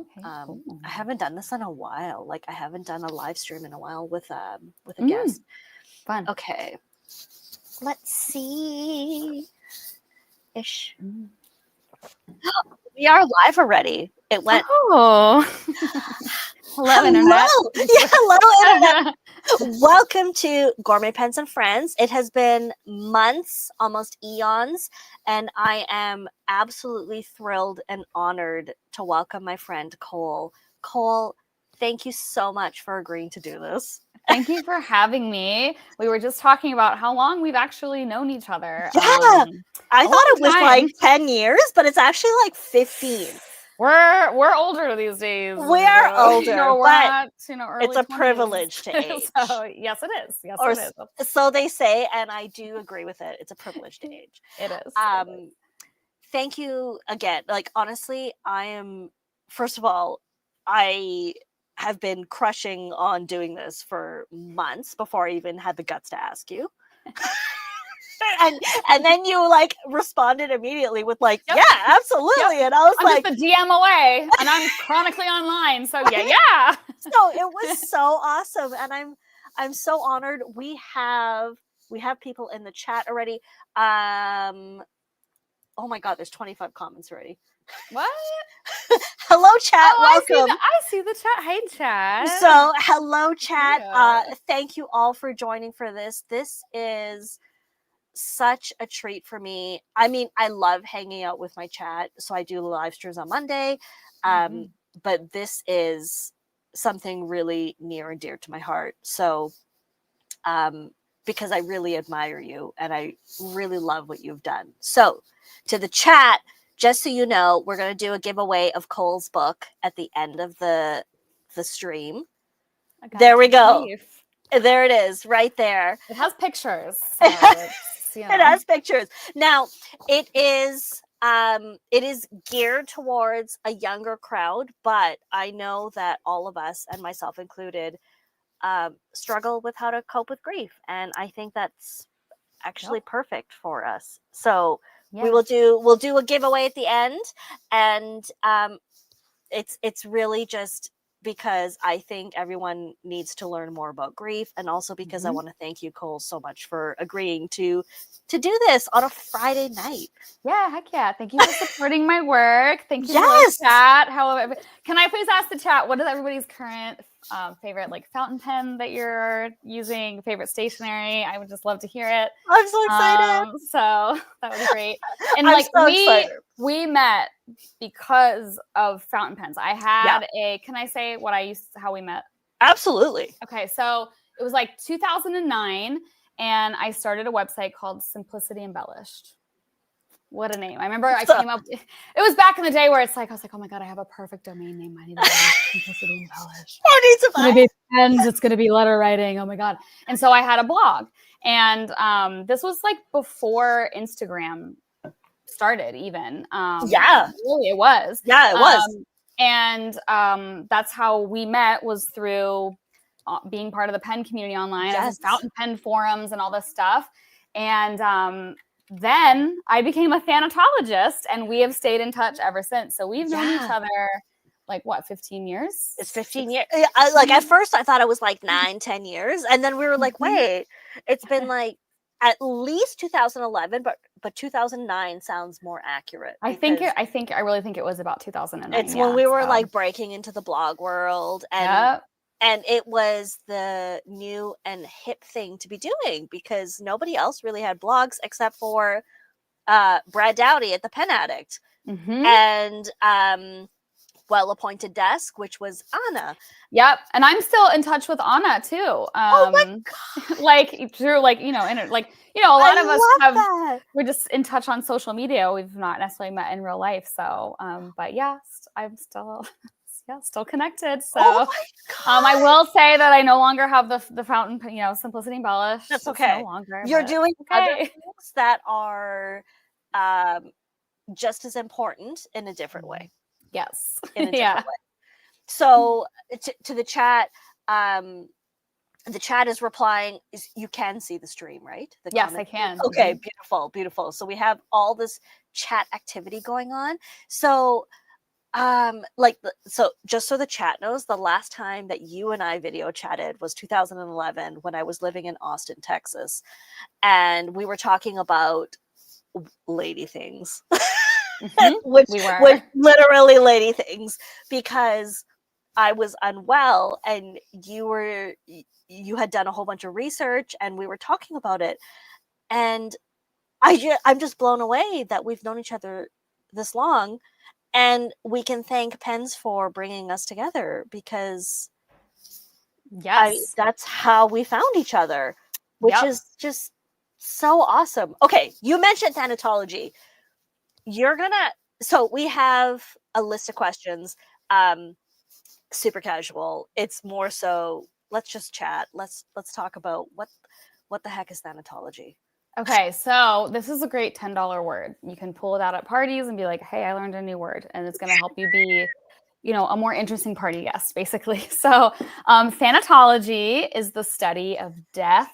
Okay, cool. I haven't done this in a while. Like I haven't done a live stream in a while with a Mm. guest. Fun. Okay. Let's see. Ish. We are live already. It went. Oh. Hello, Internet. Yeah, hello, Internet. Welcome to Gourmet Pens and Friends. It has been months, almost eons, and I am absolutely thrilled and honored to welcome my friend Cole. Cole, thank you so much for agreeing to do this. Thank you for having me. We were just talking about how long we've actually known each other. Yeah, I thought it was like 10 years, but it's actually like 15. We're older these days. We're older, we're but not, early it's a 20s. privilege to age. So yes, it is. Yes, Or it is. so they say, and I do agree with it. It's a privilege to age. It is. Thank you again. Like honestly, first of all, I have been crushing on doing this for months before I even had the guts to ask you. and then you like responded immediately with like, Yep. yeah, absolutely. Yep. And I was I'm like, just a DM away, and I'm chronically online. So yeah. So it was so awesome, and I'm so honored. We have people in the chat already. Oh my god, there's 25 comments already. What? Hello, chat. Welcome. I see the chat. Hey, chat. So, hello, chat. Yeah. Thank you all for joining for this. This is such a treat for me. I mean, I love hanging out with my chat, so I do live streams on Monday. But this is something really near and dear to my heart. So, because I really admire you and I really love what you've done. So, to the chat, just so you know, we're going to do a giveaway of Cole's book at the end of the stream. There we go. There it is, right there. It has pictures. So It has pictures. Now, it is geared towards a younger crowd, but I know that all of us, and myself included, struggle with how to cope with grief, and I think that's actually perfect for us. So we'll do a giveaway at the end, and it's really just because I think everyone needs to learn more about grief, and also because I want to thank you, Cole, so much for agreeing to do this on a Friday night. Yeah, heck yeah. Thank you for supporting my work. Thank you for the chat. Can I please ask the chat, what is everybody's current favorite like fountain pen that you're using, favorite stationery? I would just love to hear it. I'm so excited. So that would be great. And like we met because of fountain pens. I had can I say how we met? Absolutely. Okay, so it was like 2009, and I started a website called Simplicity Embellished. What a name. I remember I came up, it was back in the day where it's like, I was like, oh my God, I have a perfect domain name. I need to Simplicity Embellished. It's going to be pens. It's going to be letter writing. Oh my God. And so I had a blog, and this was like before Instagram started even. Really it was. Yeah, it was. And that's how we met, was through being part of the pen community online, fountain pen forums and all this stuff. And then I became a thanatologist, and we have stayed in touch ever since. So we've known each other like 15 years? It's 15 years. Like at first I thought it was like 9-10 years. And then we were like, wait, it's been like at least 2011, but 2009 sounds more accurate. I really think it was about 2009. It's when we were like breaking into the blog world, and it was the new and hip thing to be doing because nobody else really had blogs except for Brad Dowdy at the Pen Addict and Well Appointed Desk, which was Anna. Yep, and I'm still in touch with Anna too. Oh my God. Like through a lot of us we're just in touch on social media. We've not necessarily met in real life, so but yeah, I'm still. Still connected. So I will say that I no longer have the fountain, Simplicity Embellished. That's okay. No longer. You're doing other things that are just as important in a different way. Yes. In a different way. So to the chat, the chat is replying. You can see the stream, right? Yes, I can. Okay, beautiful, beautiful. So we have all this chat activity going on. So So just so the chat knows, the last time that you and I video chatted was 2011 when I was living in Austin, Texas, and we were talking about lady things, which We were. was literally lady things, because I was unwell and you had done a whole bunch of research and we were talking about it, and I'm just blown away that we've known each other this long. And we can thank Pens for bringing us together, because Yes. that's how we found each other, which Yep. is just so awesome. Okay, you mentioned thanatology. So we have a list of questions, super casual. It's more so, let's just chat. Let's talk about what the heck is thanatology? Okay, so this is a great $10 word. You can pull it out at parties and be like, hey, I learned a new word, and it's going to help you be, a more interesting party guest, basically. So thanatology is the study of death,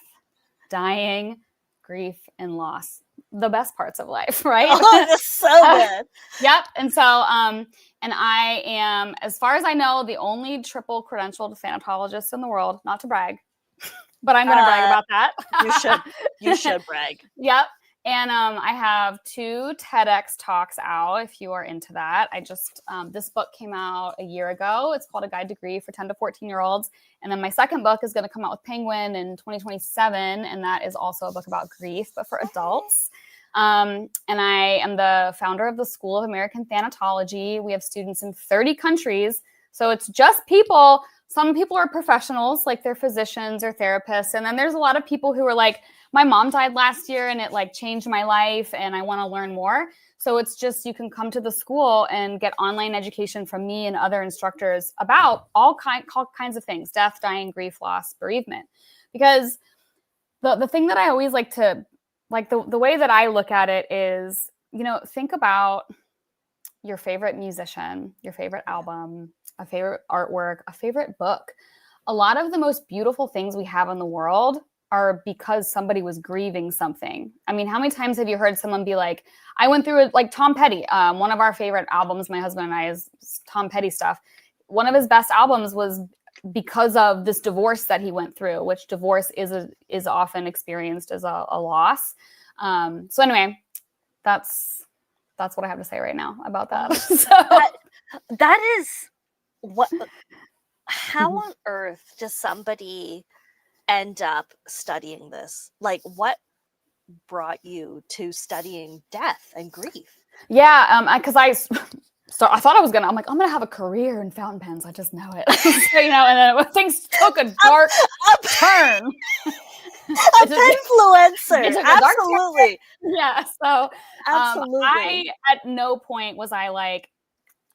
dying, grief, and loss. The best parts of life, right? Oh, that's so good. Yep. And so, and I am, as far as I know, the only triple credentialed thanatologist in the world, not to brag, but I'm going to brag about that. You should brag. Yep. And I have 2 TEDx talks out if you are into that. I just, this book came out a year ago. It's called A Guide to Grief for 10 to 14-year-olds. And then my second book is going to come out with Penguin in 2027. And that is also a book about grief, but for adults. And I am the founder of the School of American Thanatology. We have students in 30 countries. So it's just people. Some people are professionals, like they're physicians or therapists. And then there's a lot of people who are like, my mom died last year and it like changed my life and I want to learn more. So it's just, you can come to the school and get online education from me and other instructors about all kinds of things: death, dying, grief, loss, bereavement. Because the thing that I always like to, like the way that I look at it is, think about your favorite musician, your favorite album, a favorite artwork, a favorite book. A lot of the most beautiful things we have in the world are because somebody was grieving something. I mean, how many times have you heard someone be like, I went through it, like Tom Petty, one of our favorite albums, my husband and I, is Tom Petty stuff. One of his best albums was because of this divorce that he went through, which divorce is often experienced as a loss. So anyway, that's what I have to say right now about that. So that is what. How on earth does somebody end up studying this? Like, what brought you to studying death and grief? Yeah, because I thought I'm like, I'm gonna have a career in fountain pens. I just know it. So, and then things took a dark turn. A penfluencer. Absolutely. Yeah. So absolutely. I at no point was I like,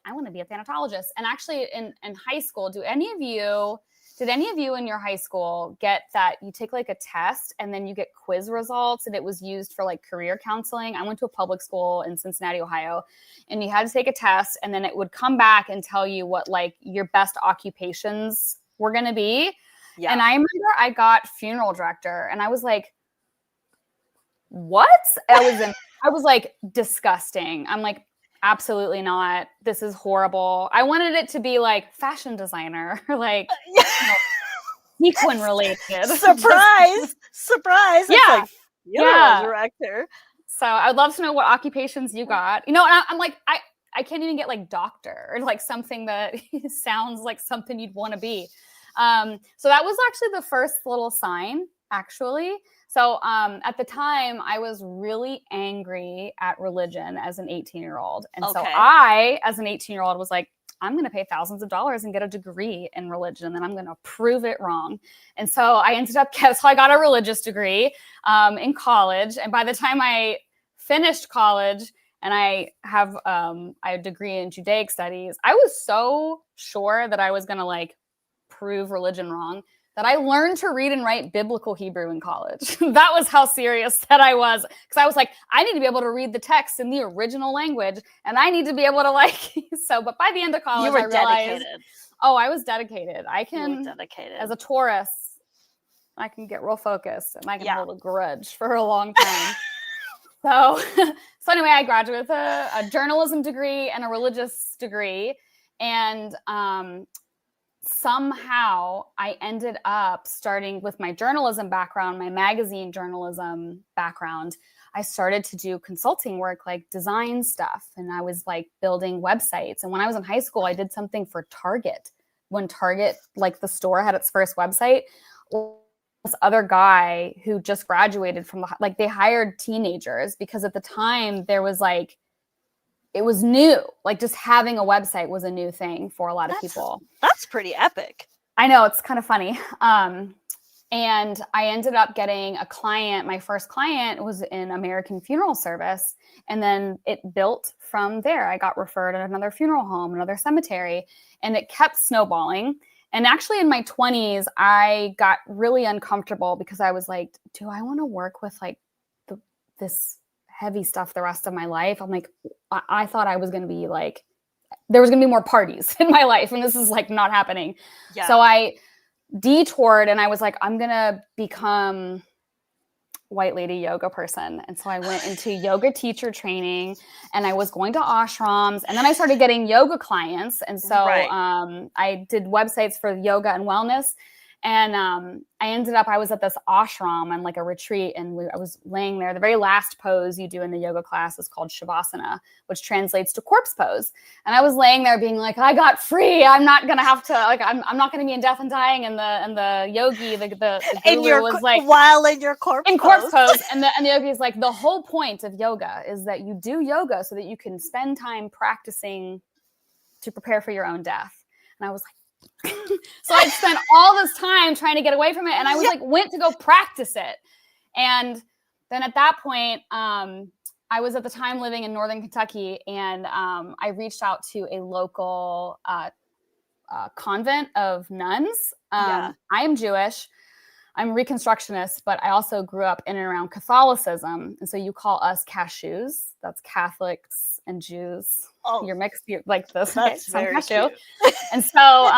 I want to be a thanatologist. And actually in high school, did any of you in your high school get that you take like a test and then you get quiz results, and it was used for like career counseling? I went to a public school in Cincinnati, Ohio, and you had to take a test and then it would come back and tell you what like your best occupations were going to be. Yeah. And I remember I got funeral director and I was like, what? I was like, disgusting. I'm like, absolutely not. This is horrible. I wanted it to be like fashion designer, like sequin related. Surprise. Yeah. It's like funeral director. So I would love to know what occupations you got. And I'm like, I can't even get like doctor or like something that sounds like something you'd want to be. So that was actually the first little sign, actually. So at the time, I was really angry at religion as an 18-year-old. And so I, as an 18-year-old, was like, I'm going to pay thousands of dollars and get a degree in religion, and I'm going to prove it wrong. And so I I got a religious degree in college. And by the time I finished college and I have a degree in Judaic studies, I was so sure that I was going to like prove religion wrong that I learned to read and write biblical Hebrew in college. That was how serious that I was. Because I was like, I need to be able to read the text in the original language, and I need to be able to but by the end of college, I realized, dedicated. Oh, I was dedicated. As a Taurus, I can get real focused and I can hold a grudge for a long time. So, so anyway, I graduated with a journalism degree and a religious degree. And somehow I ended up starting with my journalism background, my magazine journalism background. I started to do consulting work, like design stuff. And I was like building websites. And when I was in high school, I did something for Target. When Target, like the store, had its first website, this other guy who just graduated from like they hired teenagers because at the time there was like, it was new. Like just having a website was a new thing for a lot of people. That's pretty epic. I know, it's kind of funny. And I ended up getting a client. My first client was in American Funeral Service. And then it built from there. I got referred to another funeral home, another cemetery, and it kept snowballing. And actually in my 20s, I got really uncomfortable because I was like, do I want to work with like this heavy stuff the rest of my life? I'm like, I thought I was going to be like, there was going to be more parties in my life. And this is like not happening. Yeah. So I detoured and I was like, I'm going to become white lady yoga person. And so I went into yoga teacher training and I was going to ashrams. And then I started getting yoga clients. And so I did websites for yoga and wellness. And I was at this ashram and like a retreat, and I was laying there. The very last pose you do in the yoga class is called Shavasana, which translates to corpse pose. And I was laying there being like, I got free. I'm not going to have to, like, I'm not going to be in death and dying. And the yogi, the guru was like, while in your corpse pose. And the yogi is like, the whole point of yoga is that you do yoga so that you can spend time practicing to prepare for your own death. And I was like, so I spent all this time trying to get away from it. And I was like, went to go practice it. And then at that point, I was at the time living in Northern Kentucky, and I reached out to a local convent of nuns. I am Jewish. I'm Reconstructionist, but I also grew up in and around Catholicism. And so you call us cashews. That's Catholics and Jews. Oh, you're mixed. You're like this. That's okay, very cashew. cute. And so,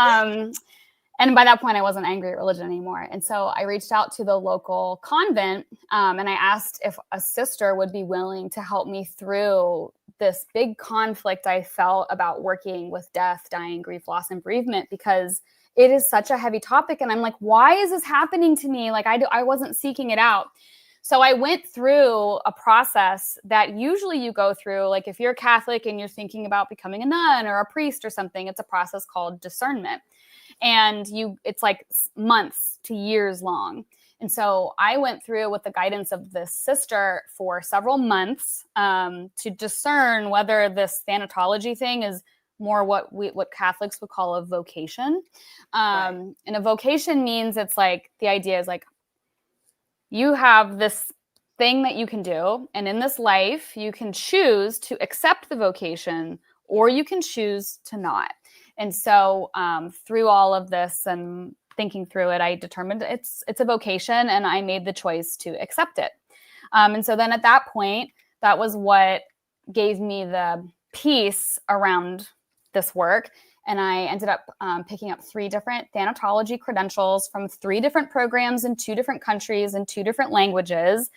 and by that point, I wasn't angry at religion anymore. And so I reached out to the local convent, and I asked if a sister would be willing to help me through this big conflict I felt about working with death, dying, grief, loss, and bereavement, because it is such a heavy topic. And I'm like, why is this happening to me? Like I wasn't seeking it out. So I went through a process that usually you go through. Like if you're Catholic and you're thinking about becoming a nun or a priest or something, it's a process called discernment. And it's like months to years long. And so I went through with the guidance of this sister for several months to discern whether this thanatology thing is more what Catholics would call a vocation. And a vocation means it's like, the idea is like, you have this thing that you can do. And in this life, you can choose to accept the vocation or you can choose to not. And so through all of this and thinking through it, I determined it's a vocation, and I made the choice to accept it. And so then at that point, that was what gave me the peace around this work. And I ended up picking up 3 different thanatology credentials from 3 different programs in 2 different countries in 2 different languages.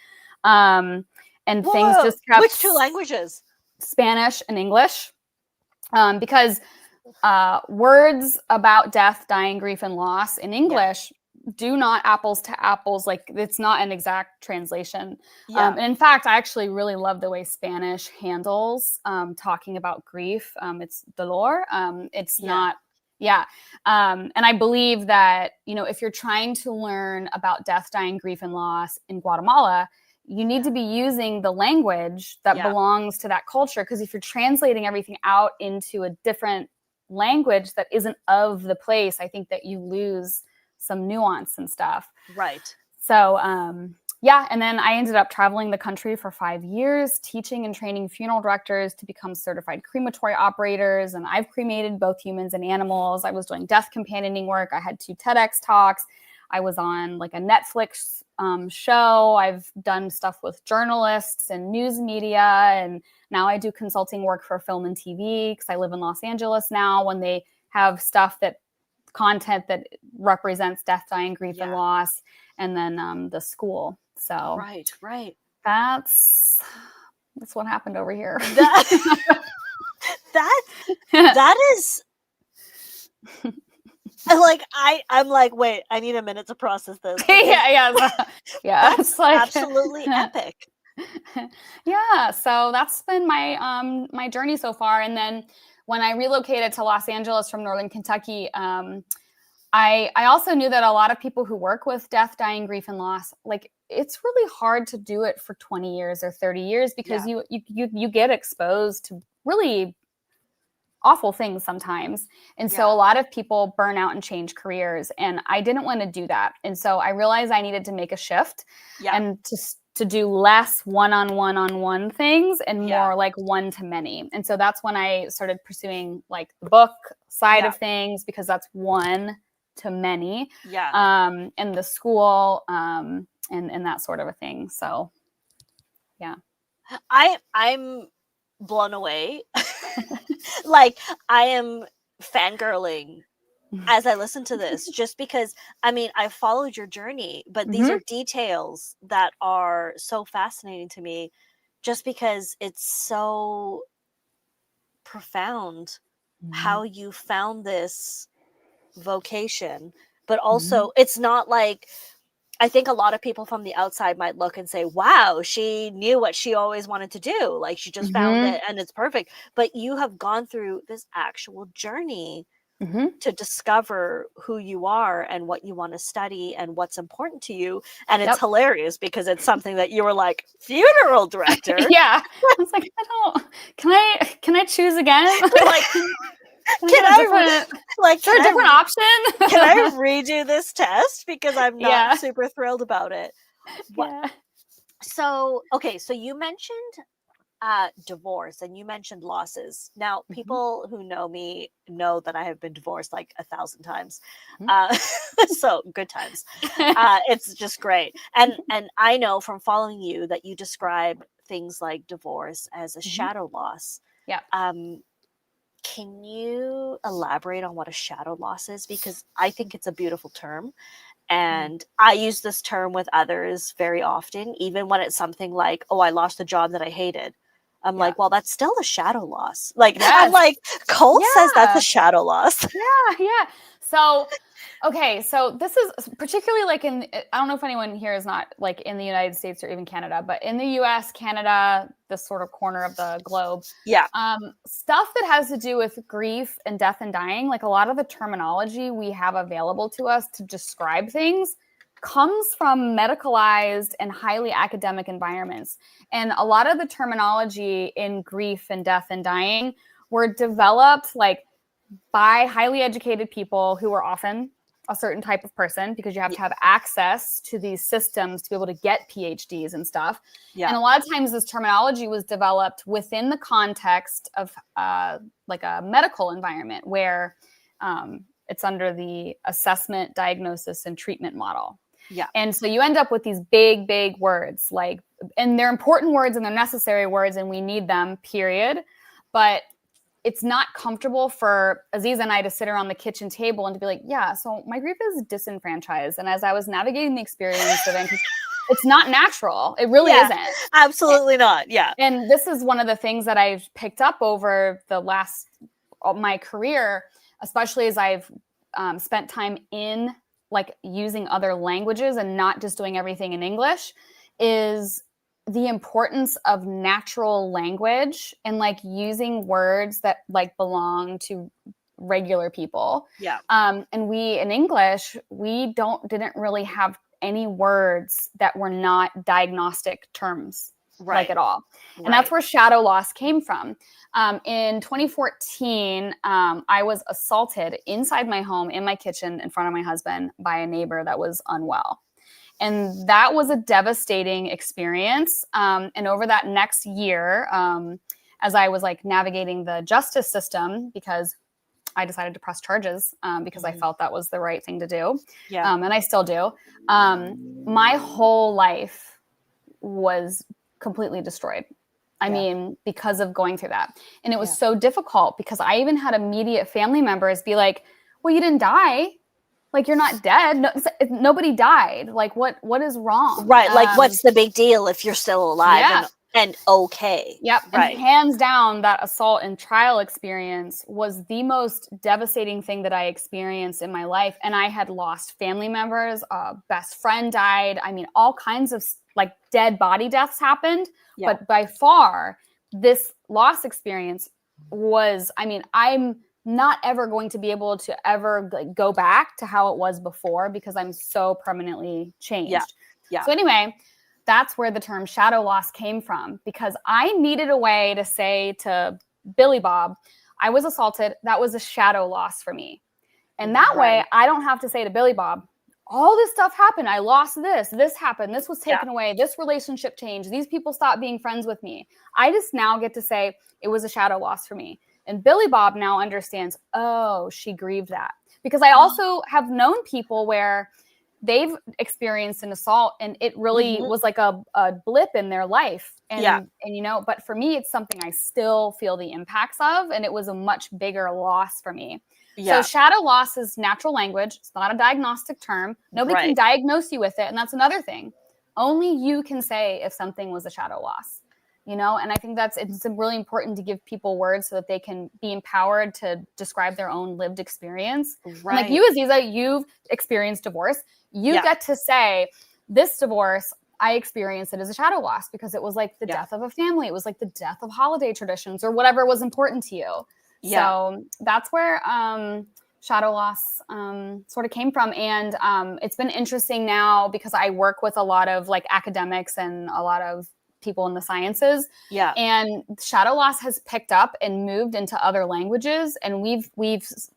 And things just kept... Which 2 languages? Spanish and English. Because words about death, dying, grief, and loss in English do not apples to apples. Like it's not an exact translation. And in fact, I actually really love the way Spanish handles talking about grief. It's dolor. It's not. And I believe that, if you're trying to learn about death, dying, grief, and loss in Guatemala, you need to be using the language that belongs to that culture. Because if you're translating everything out into a different language that isn't of the place, I think that you lose some nuance and stuff. Right. So, and then I ended up traveling the country for 5 years, teaching and training funeral directors to become certified crematory operators. And I've cremated both humans and animals. I was doing death companioning work. I had 2 TEDx talks. I was on like a Netflix show. I've done stuff with journalists and news media. And now I do consulting work for film and TV because I live in Los Angeles now, when they have content that represents death, dying, grief, and loss, and then the school. So right. That's That's what happened over here. That is like I'm like, wait, I need a minute to process this. Yeah. That's It's like absolutely epic. Yeah, so that's been my my journey so far. And then when I relocated to Los Angeles from Northern Kentucky, I also knew that a lot of people who work with death, dying, grief, and loss, like it's really hard to do it for 20 years or 30 years because you get exposed to really awful things sometimes. And so a lot of people burn out and change careers, and I didn't want to do that. And so I realized I needed to make a shift and to do less one-on-one things and more like one-to-many. And so that's when I started pursuing like the book side of things, because that's one-to-many. And the school and that sort of a thing. So yeah. I'm blown away. Like I am fangirling as I listen to this, just because I mean I followed your journey, but these are details that are so fascinating to me, just because it's so profound how you found this vocation. But also it's not like, I think a lot of people from the outside might look and say, wow, she knew what she always wanted to do. Like she just found it and it's perfect. But you have gone through this actual journey to discover who you are and what you want to study and what's important to you. And it's hilarious because it's something that you were like, funeral director. I was like, can I choose again? Like, Can I is there a different option? Can I redo this test? Because I'm not super thrilled about it. So, okay. So you mentioned divorce and you mentioned losses. Now, people who know me know that I have been divorced like 1,000 times. So good times. It's just great. And I know from following you that you describe things like divorce as a shadow loss. Can you elaborate on what a shadow loss is? Because I think it's a beautiful term. And I use this term with others very often, even when it's something like, oh, I lost a job that I hated. I'm like, well, that's still a shadow loss. Like, I'm like, Cole says that's a shadow loss. Yeah. So, okay. So this is particularly like I don't know if anyone here is not like in the United States or even Canada, but in the US, Canada, this sort of corner of the globe. Stuff that has to do with grief and death and dying, like a lot of the terminology we have available to us to describe things comes from medicalized and highly academic environments. And a lot of the terminology in grief and death and dying were developed like by highly educated people who were often a certain type of person, because you have to have access to these systems to be able to get PhDs and stuff. And a lot of times this terminology was developed within the context of like a medical environment where it's under the assessment, diagnosis, and treatment model. And so you end up with these big, big words, like, and they're important words and they're necessary words and we need them, period. But it's not comfortable for Aziz and I to sit around the kitchen table and to be like, yeah, so my grief is disenfranchised. And as I was navigating the experience of it, it's not natural. It really isn't. Absolutely not. Yeah. And this is one of the things that I've picked up over the last my career, especially as I've spent time in like using other languages and not just doing everything in English, is the importance of natural language and like using words that like belong to regular people. And we in English, we didn't really have any words that were not diagnostic terms like at all. And that's where shadow loss came from. In 2014, I was assaulted inside my home, in my kitchen, in front of my husband by a neighbor that was unwell. And that was a devastating experience. And over that next year, as I was like navigating the justice system, because I decided to press charges because I felt that was the right thing to do. And I still do. My whole life was completely destroyed. I mean, because of going through that. And it was so difficult because I even had immediate family members be like, well, you didn't die. Like, you're not dead. No, nobody died. Like, what is wrong? Like, what's the big deal if you're still alive? And okay. Yep. Right. And hands down, that assault and trial experience was the most devastating thing that I experienced in my life. And I had lost family members, a best friend died. I mean, all kinds of like dead body deaths happened. Yeah. But by far, this loss experience was, I mean, I'm not ever going to be able to ever like, go back to how it was before because I'm so permanently changed. Yeah. Yeah. So anyway, that's where the term shadow loss came from, because I needed a way to say to Billy Bob, I was assaulted. That was a shadow loss for me. And that way I don't have to say to Billy Bob, all this stuff happened. I lost this happened. This was taken away. This relationship changed. These people stopped being friends with me. I just now get to say it was a shadow loss for me. And Billy Bob now understands, oh, she grieved that. Because I also have known people where they've experienced an assault and it really was like a blip in their life. And, you know, but for me, it's something I still feel the impacts of. And it was a much bigger loss for me. So shadow loss is natural language. It's not a diagnostic term. Nobody can diagnose you with it. And that's another thing. Only you can say if something was a shadow loss, you know? And I think it's really important to give people words so that they can be empowered to describe their own lived experience. Right. Like you, Aziza, you've experienced divorce. You get to say, this divorce, I experienced it as a shadow loss because it was like the death of a family. It was like the death of holiday traditions or whatever was important to you. Yeah. So that's where shadow loss sort of came from. And it's been interesting now because I work with a lot of like academics and a lot of people in the sciences. Yeah. And shadow loss has picked up and moved into other languages. And we've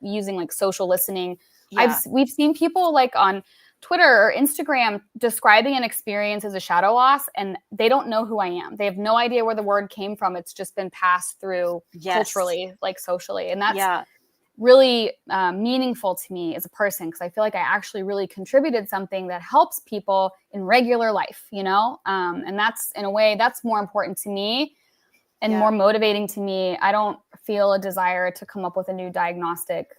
using like social listening. Yeah. We've seen people like on Twitter or Instagram describing an experience as a shadow loss, and they don't know who I am. They have no idea where the word came from. It's just been passed through culturally, like socially. And that's really meaningful to me as a person, because I feel like I actually really contributed something that helps people in regular life, you know? And that's, in a way, that's more important to me and more motivating to me. I don't feel a desire to come up with a new diagnostic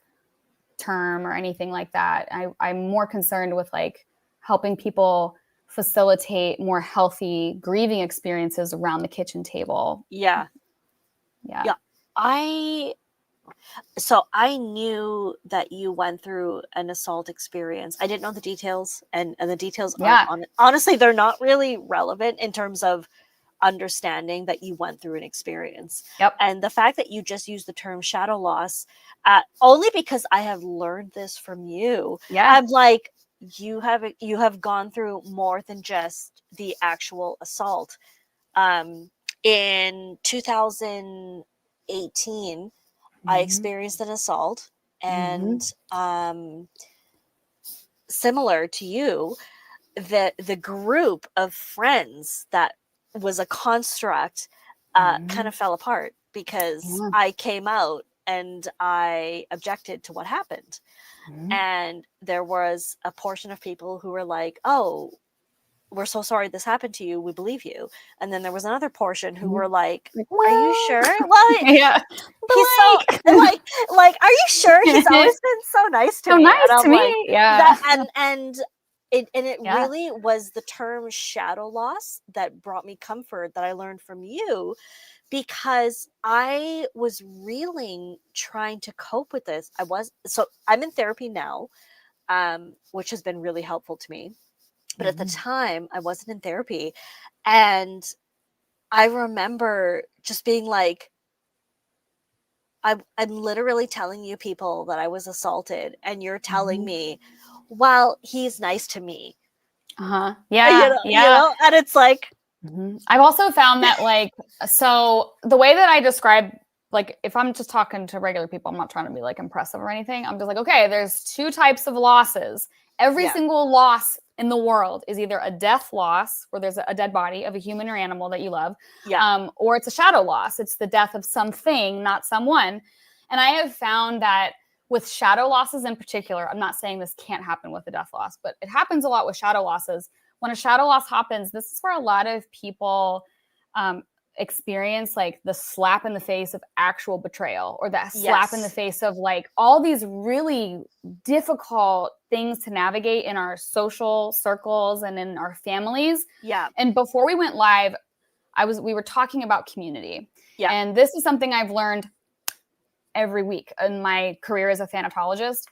term or anything like that. I'm more concerned with like helping people facilitate more healthy grieving experiences around the kitchen table. Yeah. So I knew that you went through an assault experience. I didn't know the details, and the details aren't honestly, they're not really relevant in terms of understanding that you went through an experience. Yep. And the fact that you just used the term shadow loss, only because I have learned this from you. Yeah. I'm like, you have gone through more than just the actual assault. In 2018, I experienced an assault, and similar to you, the group of friends that was a construct kind of fell apart because I came out and I objected to what happened. And there was a portion of people who were like, oh, we're so sorry this happened to you. We believe you. And then there was another portion who were like, are you sure? Well, yeah. He's so like, are you sure? He's always been so nice to me. Nice to me. Yeah. And it really was the term shadow loss that brought me comfort that I learned from you, because I was reeling trying to cope with this. I'm in therapy now, which has been really helpful to me. But at the time, I wasn't in therapy. And I remember just being like, I'm literally telling you people that I was assaulted, and you're telling me, well, he's nice to me. Yeah. You know? And it's like, I've also found that like, so the way that I describe, like if I'm just talking to regular people, I'm not trying to be like impressive or anything. I'm just like, okay, there's two types of losses. Every single loss in the world is either a death loss, where there's a dead body of a human or animal that you love, or it's a shadow loss. It's the death of something, not someone. And I have found that with shadow losses in particular, I'm not saying this can't happen with a death loss, but it happens a lot with shadow losses. When a shadow loss happens, this is where a lot of people experience like the slap in the face of actual betrayal, or that slap in the face of like all these really difficult things to navigate in our social circles and in our families. Yeah. And before we went live, we were talking about community. Yeah. And this is something I've learned every week in my career as a thanatologist.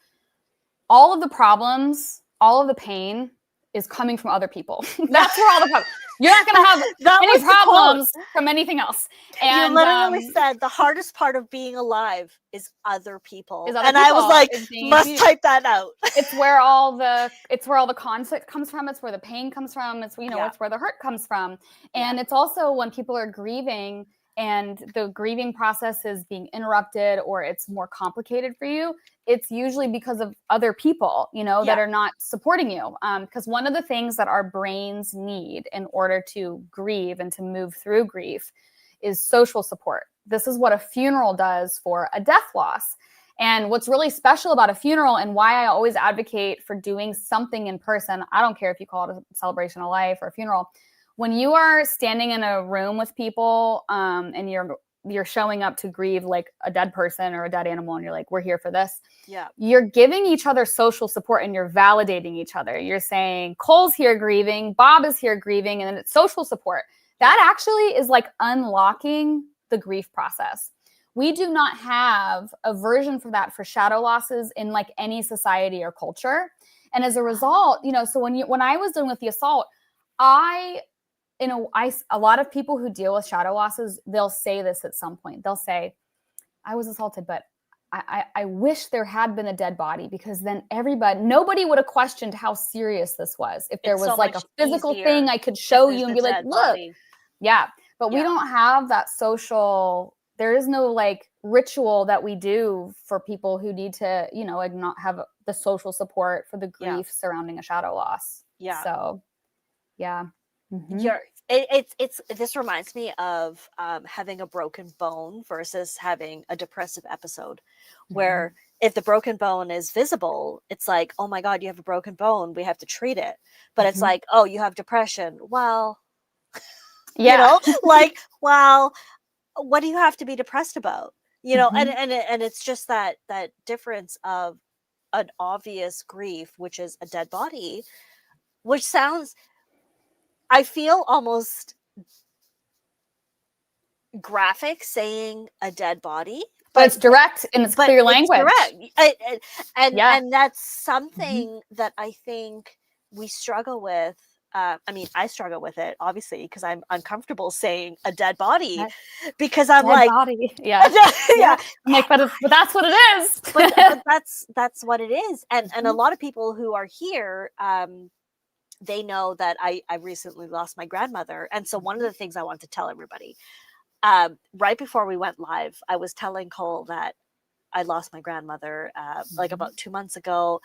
All of the problems, all of the pain is coming from other people. That's where all the problems. You're not going to have any problems from anything else. And you literally said the hardest part of being alive is other people. I was like, must type that out. It's where all the conflict comes from. It's where the pain comes from. It's, it's where the hurt comes from. And it's also when people are grieving and the grieving process is being interrupted or it's more complicated for you, it's usually because of other people, that are not supporting you. Because one of the things that our brains need in order to grieve and to move through grief is social support. This is what a funeral does for a death loss. And what's really special about a funeral and why I always advocate for doing something in person, I don't care if you call it a celebration of life or a funeral, when you are standing in a room with people and you're showing up to grieve like a dead person or a dead animal and you're like, we're here for this. Yeah. You're giving each other social support and you're validating each other. You're saying Cole's here grieving, Bob is here grieving, and then it's social support. That actually is like unlocking the grief process. We do not have a version for that for shadow losses in like any society or culture. And as a result, so when I was dealing with the assault, a lot of people who deal with shadow losses, they'll say this at some point. They'll say, I was assaulted, but I wish there had been a dead body, because then nobody would have questioned how serious this was. If there was so like a physical thing I could show you and be like, look, body. Yeah. But we don't have that social, there is no like ritual that we do for people who need to, not have the social support for the grief surrounding a shadow loss. Yeah. So, yeah. Mm-hmm. This reminds me of having a broken bone versus having a depressive episode, where if the broken bone is visible, it's like, oh my God, you have a broken bone, we have to treat it. But it's like, oh, you have depression. Well, well, what do you have to be depressed about? And it's just that difference of an obvious grief, which is a dead body, which sounds, I feel almost graphic saying a dead body, but it's direct and it's clear language. Direct. And that's something that I think we struggle with. I struggle with it, obviously, because I'm uncomfortable saying a dead body, because I'm dead body. Yeah. Like, but that's what it is. but that's what it is. And a lot of people who are here, they know that I recently lost my grandmother. And so one of the things I want to tell everybody, right before we went live, I was telling Cole that I lost my grandmother like about 2 months ago.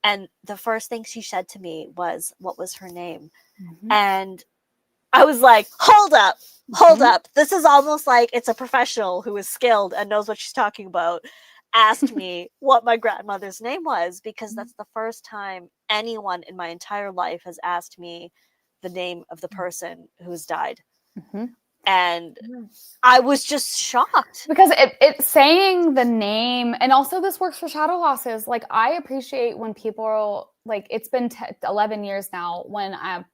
And the first thing she said to me was, what was her name? And I was like, hold up. This is almost like it's a professional who is skilled and knows what she's talking about asked me what my grandmother's name was, because that's the first time anyone in my entire life has asked me the name of the person who's died. And I was just shocked, because it's saying the name. And also this works for shadow losses. Like, I appreciate when people like, it's been 11 years now, when a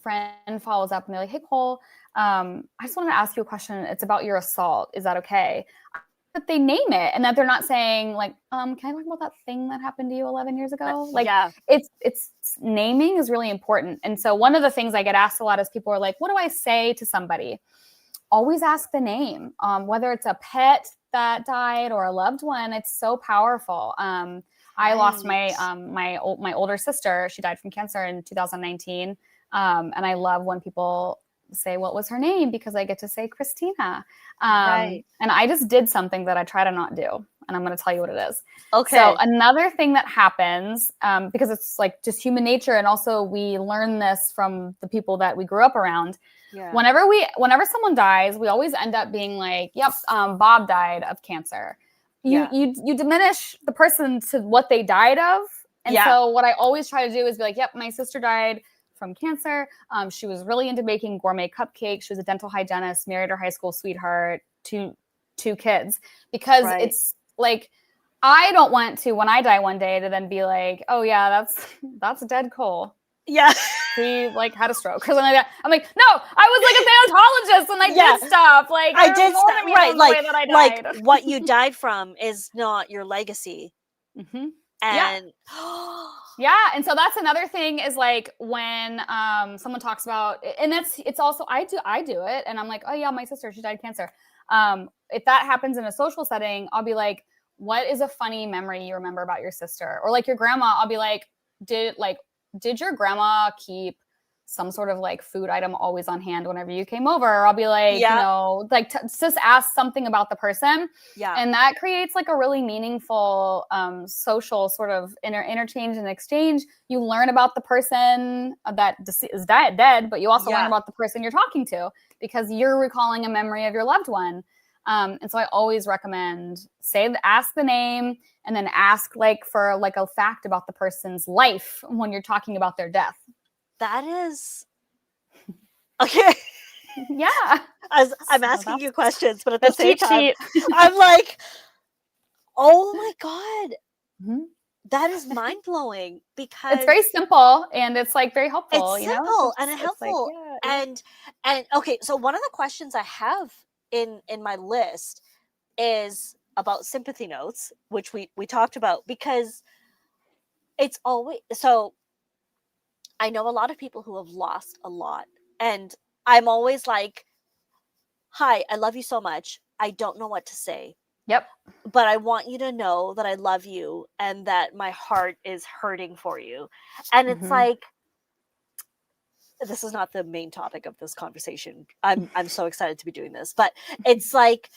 friend follows up and they're like, hey Cole, I just wanted to ask you a question. It's about your assault. Is that okay? That they name it, and that they're not saying like, can I talk about that thing that happened to you 11 years ago? Like, it's naming is really important. And so one of the things I get asked a lot is people are like, what do I say to somebody? Always ask the name, whether it's a pet that died or a loved one. It's so powerful. I lost my older sister. She died from cancer in 2019. And I love when people say, what was her name? Because I get to say Christina. And I just did something that I try to not do. And I'm going to tell you what it is. Okay. So another thing that happens, because it's like just human nature. And also we learn this from the people that we grew up around. Yeah. Whenever someone dies, we always end up being like, yep, Bob died of cancer. You diminish the person to what they died of. And so what I always try to do is be like, yep, my sister died from cancer. She was really into making gourmet cupcakes. She was a dental hygienist, married her high school sweetheart, two kids, because it's like, I don't want to, when I die one day, to then be like, oh yeah, that's dead Cole. Yeah. he like had a stroke or something like that. I'm like, no, I was like a thanatologist and I did stuff. Like I did more to me right, than the way that I died. like what you died from is not your legacy. Mm-hmm. And yeah, and so that's another thing is like when someone talks about, and it's also I do it, and I'm like, oh yeah, my sister, she died of cancer. If that happens in a social setting, I'll be like, what is a funny memory you remember about your sister? Or like your grandma, I'll be like, did your grandma keep some sort of like food item always on hand whenever you came over? Or I'll be like, you know, like just ask something about the person. Yeah. And that creates like a really meaningful social sort of interchange and exchange. You learn about the person that is dead, but you also learn about the person you're talking to because you're recalling a memory of your loved one. And so I always recommend ask the name and then ask like for like a fact about the person's life when you're talking about their death. That is okay. Yeah. I'm asking you questions, but at the same time, I'm like, oh my God. Mm-hmm. That is mind blowing because it's very simple and it's like very helpful. It's simple and helpful. Like, and okay, so one of the questions I have in my list is about sympathy notes, which we talked about, because it's always so I know a lot of people who have lost a lot, and I'm always like, hi, I love you so much. I don't know what to say. Yep. But I want you to know that I love you and that my heart is hurting for you. And it's like, this is not the main topic of this conversation. I'm so excited to be doing this, but it's like,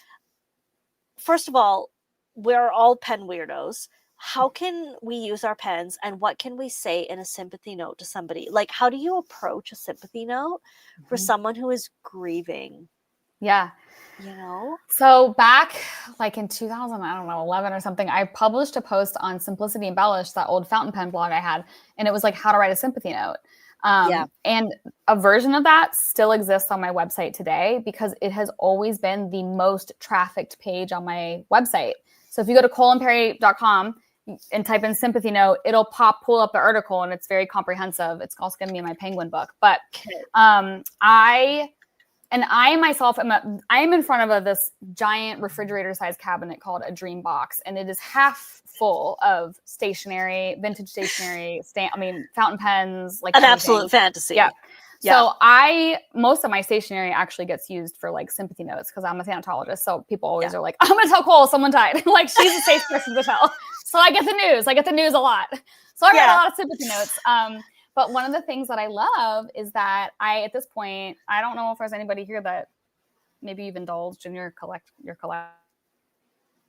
first of all, we're all pen weirdos. How can we use our pens and what can we say in a sympathy note to somebody? Like, how do you approach a sympathy note for someone who is grieving? Yeah. You know? So back like in 2011 or something, I published a post on Simplicity Embellished, that old fountain pen blog I had. And it was like how to write a sympathy note. And a version of that still exists on my website today because it has always been the most trafficked page on my website. So if you go to imperi.com and type in sympathy note, it'll pull up the article and it's very comprehensive. It's also going to be in my Penguin book. But I myself I am in front of this giant refrigerator-sized cabinet called a dream box, and it is half full of stationery, vintage stationery, fountain pens, like an absolute fantasy. Yeah. So most of my stationery actually gets used for like sympathy notes because I'm a thanatologist. So people always are like, I'm gonna tell Cole someone died. Like she's a safe person to tell. So I get the news. I get the news a lot. So I write a lot of sympathy notes. But one of the things that I love is that at this point, I don't know if there's anybody here that maybe you've indulged in your collect.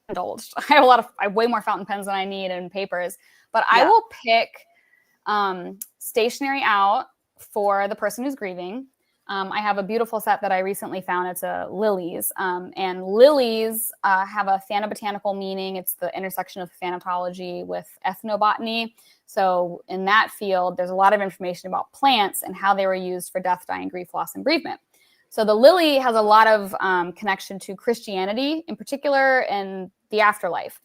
Indulged. I have way more fountain pens than I need and papers, but I will pick stationery out for the person who's grieving. I have a beautiful set that I recently found. It's a lilies, and lilies have a thanabotanical meaning. It's the intersection of thanatology with ethnobotany. So in that field, there's a lot of information about plants and how they were used for death, dying, grief, loss, and bereavement. So the lily has a lot of connection to Christianity in particular and the afterlife.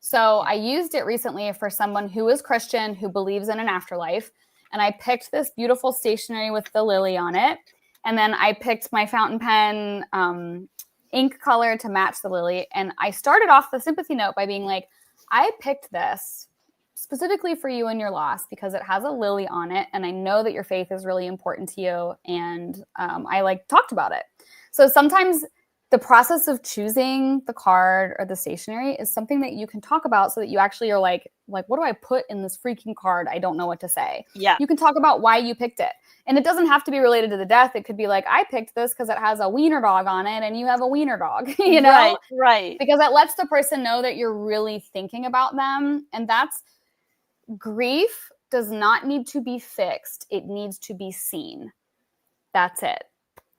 So I used it recently for someone who is Christian, who believes in an afterlife. And I picked this beautiful stationery with the lily on it. And then I picked my fountain pen ink color to match the lily. And I started off the sympathy note by being like, I picked this specifically for you and your loss because it has a lily on it. And I know that your faith is really important to you. And I talked about it. So sometimes the process of choosing the card or the stationery is something that you can talk about so that you actually are like, what do I put in this freaking card? I don't know what to say. Yeah. You can talk about why you picked it. And it doesn't have to be related to the death. It could be like, I picked this because it has a wiener dog on it and you have a wiener dog, you know? Right. Because it lets the person know that you're really thinking about them. And grief does not need to be fixed. It needs to be seen. That's it.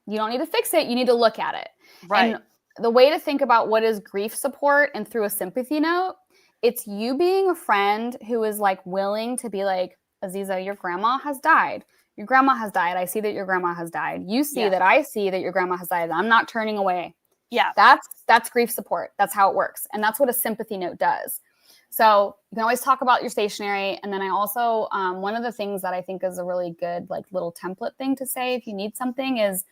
You don't need to fix it. You need to look at it. Right. And the way to think about what is grief support and through a sympathy note, it's you being a friend who is willing to be like, Aziza, your grandma has died. Your grandma has died. I see that your grandma has died. You see that I see that your grandma has died. I'm not turning away. Yeah. That's grief support. That's how it works. And that's what a sympathy note does. So you can always talk about your stationery. And then I also, one of the things that I think is a really good, like little template thing to say if you need something is,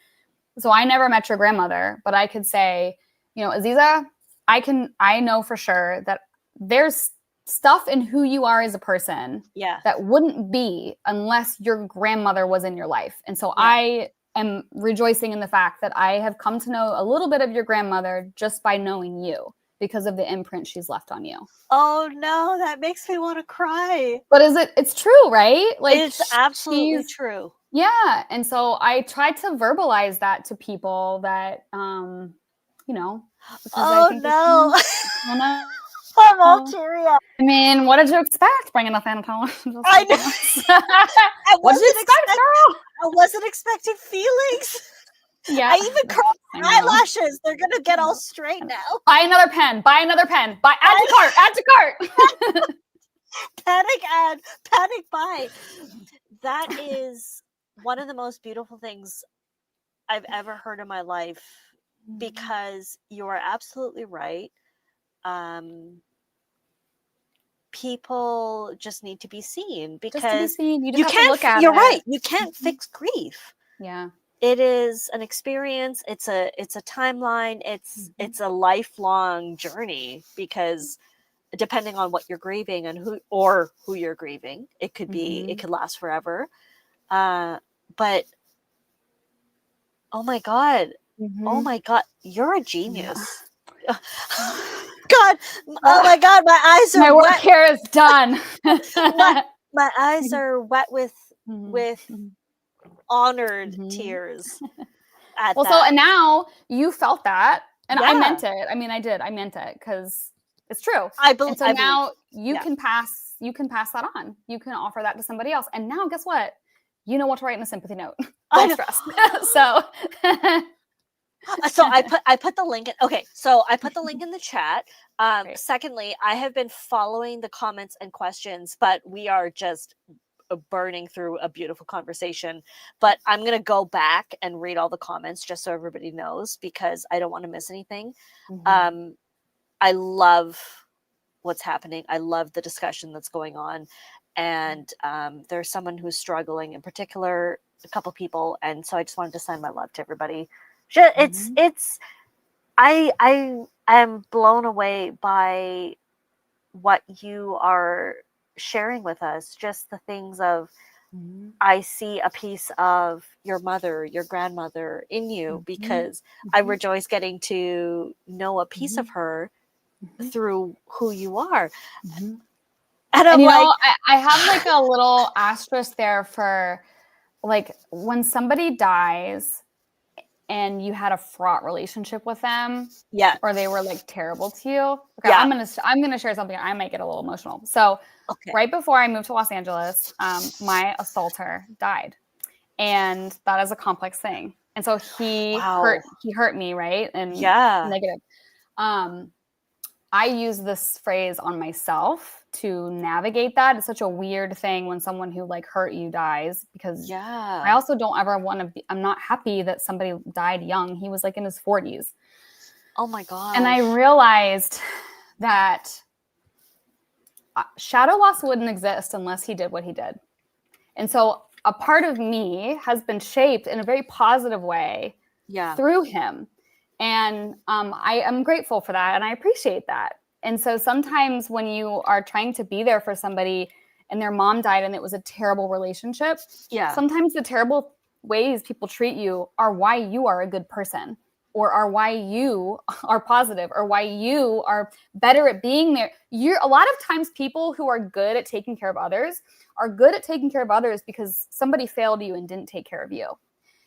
so I never met your grandmother, but I could say, you know, Aziza, I know for sure that there's stuff in who you are as a person that wouldn't be unless your grandmother was in your life. And so I am rejoicing in the fact that I have come to know a little bit of your grandmother just by knowing you because of the imprint she's left on you. Oh no, that makes me want to cry. But it's true, right? Like, it's absolutely true. Yeah. And so I try to verbalize that to people that, you know, oh no. I'm all teary-eyed. I mean, what did you expect? Bringing a Thanatol? I know. What did you expect, girl? I wasn't expecting feelings. Yeah. I even curled my eyelashes. They're going to get all straight now. Buy another pen. Buy another pen. Add to cart. Add to cart. Panic add. Panic buy. That is one of the most beautiful things I've ever heard in my life, because you are absolutely right. People just need to be seen, because you just have to look at you're it. right. You can't fix grief. Yeah. It is an experience. It's a timeline. It's a lifelong journey, because depending on what you're grieving and who you're grieving, it could be, it could last forever. But oh my God, you're a genius. Yeah. God, oh my God, my eyes are my work wet. here is done. my eyes are wet with honored tears. So and now you felt that, and I meant it. I mean, I did. I meant it because it's true. And so now you can pass that on. You can offer that to somebody else. And now, guess what? You know what to write in a sympathy note. Don't stress. So I put the link in. Okay, so I put the link in the chat. Secondly, I have been following the comments and questions, but we are just burning through a beautiful conversation. But I'm going to go back and read all the comments just so everybody knows, because I don't want to miss anything. I love what's happening. I love the discussion that's going on. And there's someone who's struggling in particular, a couple people. And so I just wanted to send my love to everybody. I am blown away by what you are sharing with us. Just the things of, I see a piece of your mother, your grandmother in you, because I rejoice getting to know a piece of her through who you are. And I'm like, I have like a little asterisk there for like when somebody dies and you had a fraught relationship with them, or they were like terrible to you. Okay, I'm gonna share something. I might get a little emotional. So right before I moved to Los Angeles, my assaulter died, and that is a complex thing. And so he hurt me, right? And negative. I use this phrase on myself to navigate that. It's such a weird thing when someone who like hurt you dies, because I also don't ever want to be, I'm not happy that somebody died young. He was like in his 40s. Oh my God. And I realized that shadow loss wouldn't exist unless he did what he did. And so a part of me has been shaped in a very positive way through him. And I am grateful for that, and I appreciate that. And so sometimes when you are trying to be there for somebody and their mom died and it was a terrible relationship, sometimes the terrible ways people treat you are why you are a good person, or are why you are positive, or why you are better at being there. A lot of times people who are good at taking care of others are good at taking care of others because somebody failed you and didn't take care of you.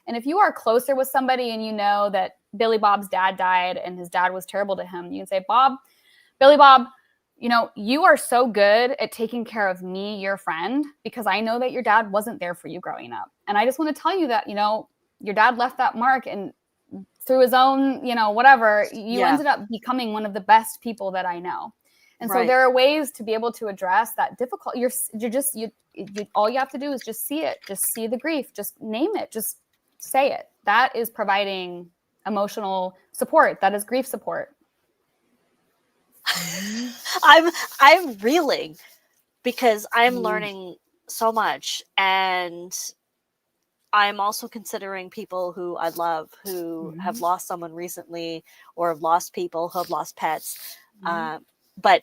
And if you are closer with somebody and you know that Billy Bob's dad died and his dad was terrible to him, you can say, Billy Bob, you know, you are so good at taking care of me, your friend, because I know that your dad wasn't there for you growing up. And I just want to tell you that, you know, your dad left that mark, and through his own, you know, whatever, you ended up becoming one of the best people that I know. And so there are ways to be able to address that difficult. All you have to do is just see it. Just see the grief. Just name it. Just say it. That is providing emotional support. That is grief support. I'm reeling because I'm Mm. learning so much, and I'm also considering people who I love who have lost someone recently, or have lost people who have lost pets, but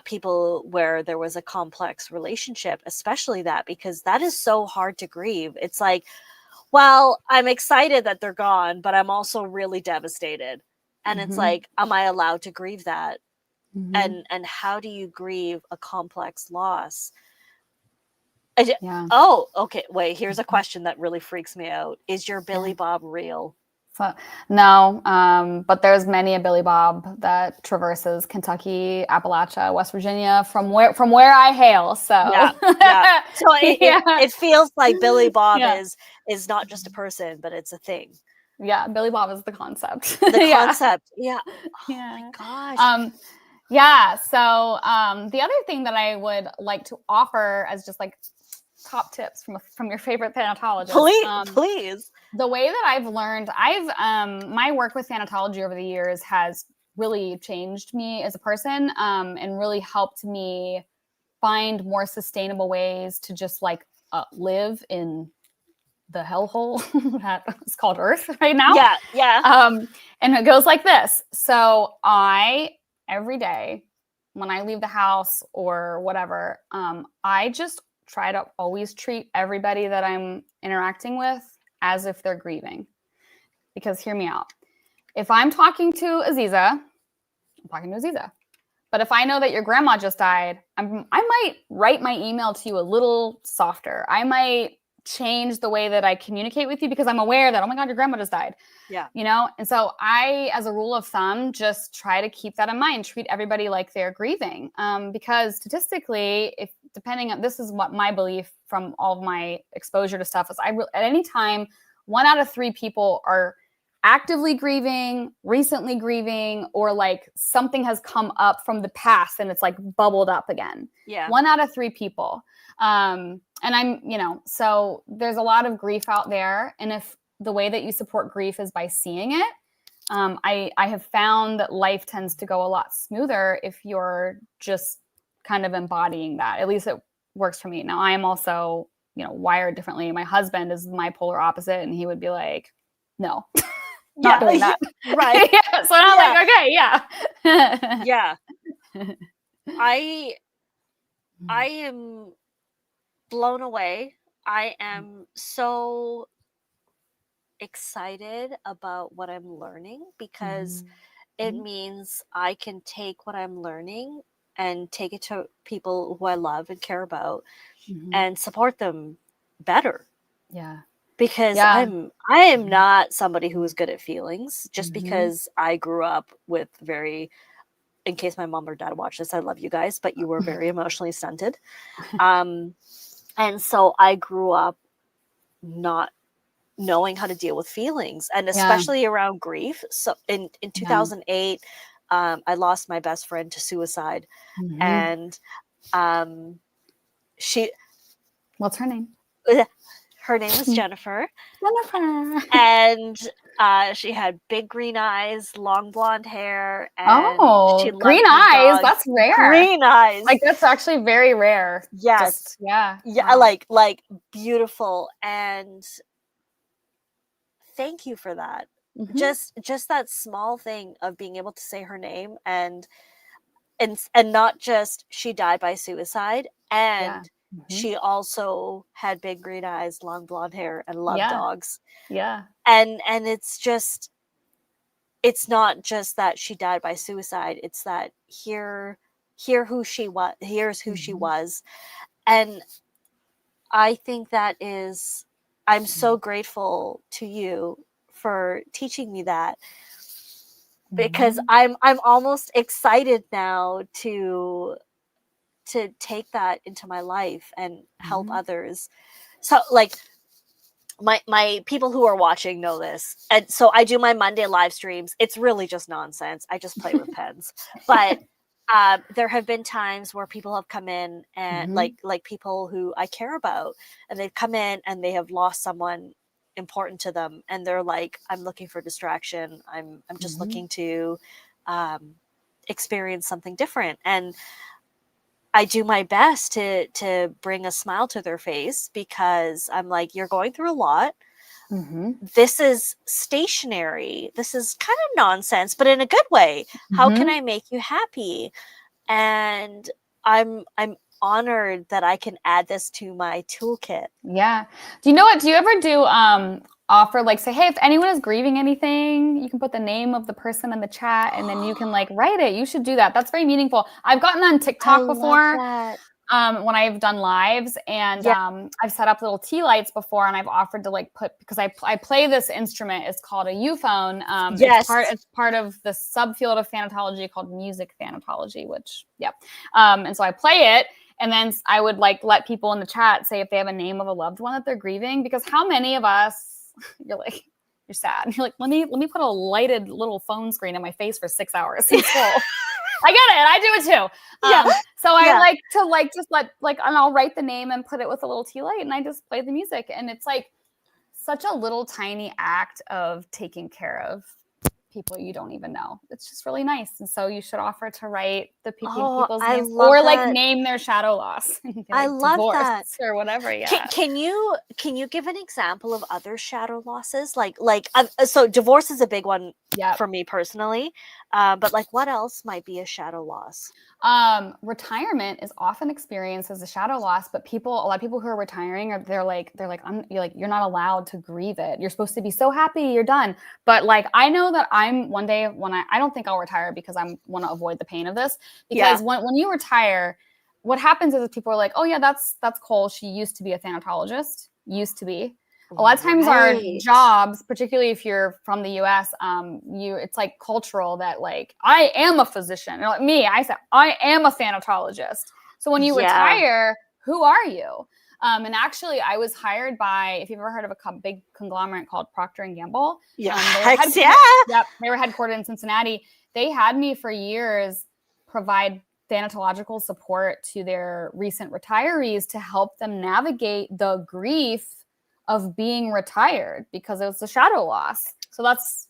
people where there was a complex relationship, especially that, because that is so hard to grieve. It's like, well, I'm excited that they're gone, but I'm also really devastated. And it's like, am I allowed to grieve that? And how do you grieve a complex loss? Yeah. Oh, okay. Wait, here's a question that really freaks me out. Is your Billy Bob real? So, no, but there's many a Billy Bob that traverses Kentucky, Appalachia, West Virginia, from where I hail. So Yeah. So it feels like Billy Bob is not just a person, but it's a thing. Yeah, Billy Bob is the concept. The concept. Yeah. Oh my gosh. Yeah. So the other thing that I would like to offer as just like top tips from your favorite thanatologist. Please. The way that I've learned, my work with thanatology over the years has really changed me as a person, and really helped me find more sustainable ways to just like live in the hellhole that is called Earth right now. Yeah. And it goes like this. So every day when I leave the house or whatever, I just try to always treat everybody that I'm interacting with as if they're grieving. Because hear me out. If I'm talking to Aziza, I'm talking to Aziza. But if I know that your grandma just died, I might write my email to you a little softer. I might change the way that I communicate with you because I'm aware that, oh my God, your grandma just died. Yeah. You know? And so I, as a rule of thumb, just try to keep that in mind, treat everybody like they're grieving. Because statistically, this is what my belief from all of my exposure to stuff is, at any time, 1 out of 3 people are actively grieving, recently grieving, or like something has come up from the past and it's like bubbled up again. Yeah. 1 out of 3 people. And so there's a lot of grief out there. And if the way that you support grief is by seeing it, I have found that life tends to go a lot smoother if you're just kind of embodying that. At least it works for me. Now, I am also, wired differently. My husband is my polar opposite, and he would be like, no. Not doing that. Right. So I'm like, okay, yeah. Yeah. I am blown away. I am so excited about what I'm learning, because it means I can take what I'm learning and take it to people who I love and care about and support them better. Yeah. Because I am not somebody who is good at feelings, just because I grew up with in case my mom or dad watch this, I love you guys, but you were very emotionally stunted. And so I grew up not knowing how to deal with feelings, and especially around grief. So in 2008, I lost my best friend to suicide. And what's her name? Her name was Jennifer. Jennifer. And she had big green eyes, long blonde hair, and she loved green her eyes. dogs. That's rare. Green eyes. Like, that's actually very rare. Yes. Yeah. Wow. Like beautiful. And thank you for that. Just that small thing of being able to say her name, and not just she died by suicide, and she also had big green eyes, long blonde hair, and loved dogs. Yeah. And it's not just that she died by suicide. It's that here's who she was. And I think I'm so grateful to you for teaching me that, because I'm almost excited now to take that into my life and help others. So like my people who are watching know this. And so I do my Monday live streams. It's really just nonsense. I just play with pens. But there have been times where people have come in and like people who I care about, and they've come in and they have lost someone important to them, and they're like, I'm looking for distraction. I'm just looking to experience something different. And I do my best to bring a smile to their face, because I'm like, you're going through a lot. Mm-hmm. This is stationary. This is kind of nonsense, but in a good way. How can I make you happy? And I'm honored that I can add this to my toolkit. Yeah. Do you know what? Do you ever do offer, like, say, hey, if anyone is grieving anything, you can put the name of the person in the chat, and then you can like write it. You should do that. That's very meaningful. I've gotten on TikTok before. When I've done lives, and I've set up little tea lights before, and I've offered to like put, because I play this instrument. It's called a euphone. It's part of the subfield of thanatology called music thanatology, which and so I play it, and then I would like let people in the chat say if they have a name of a loved one that they're grieving, because how many of us you're sad, and you're like, let me put a lighted little phone screen in my face for 6 hours in school. I get it. I do it too. So I like to just let and I'll write the name and put it with a little tea light, and I just play the music. And it's like such a little tiny act of taking care of people you don't even know. It's just really nice. And so you should offer to write the people's names, or like name their shadow loss. I love that, or whatever. Yeah. Can you give an example of other shadow losses? So divorce is a big one for me personally. But like, what else might be a shadow loss? Retirement is often experienced as a shadow loss, but a lot of people who are retiring you're like, you're not allowed to grieve it. You're supposed to be so happy you're done. But like, I know that one day when I don't think I'll retire, because I want to avoid the pain of this, because when you retire, what happens is people are like, oh yeah, that's Cole. She used to be a thanatologist, used to be. A lot of times our jobs, particularly if you're from the US, it's like cultural that like, I am a physician. And like me, I said, I am a thanatologist. So when you retire, who are you? And actually I was hired by, if you've ever heard of a big conglomerate called Procter & Gamble. They were headquartered in Cincinnati. They had me for years provide thanatological support to their recent retirees to help them navigate the grief of being retired, because it was a shadow loss. So that's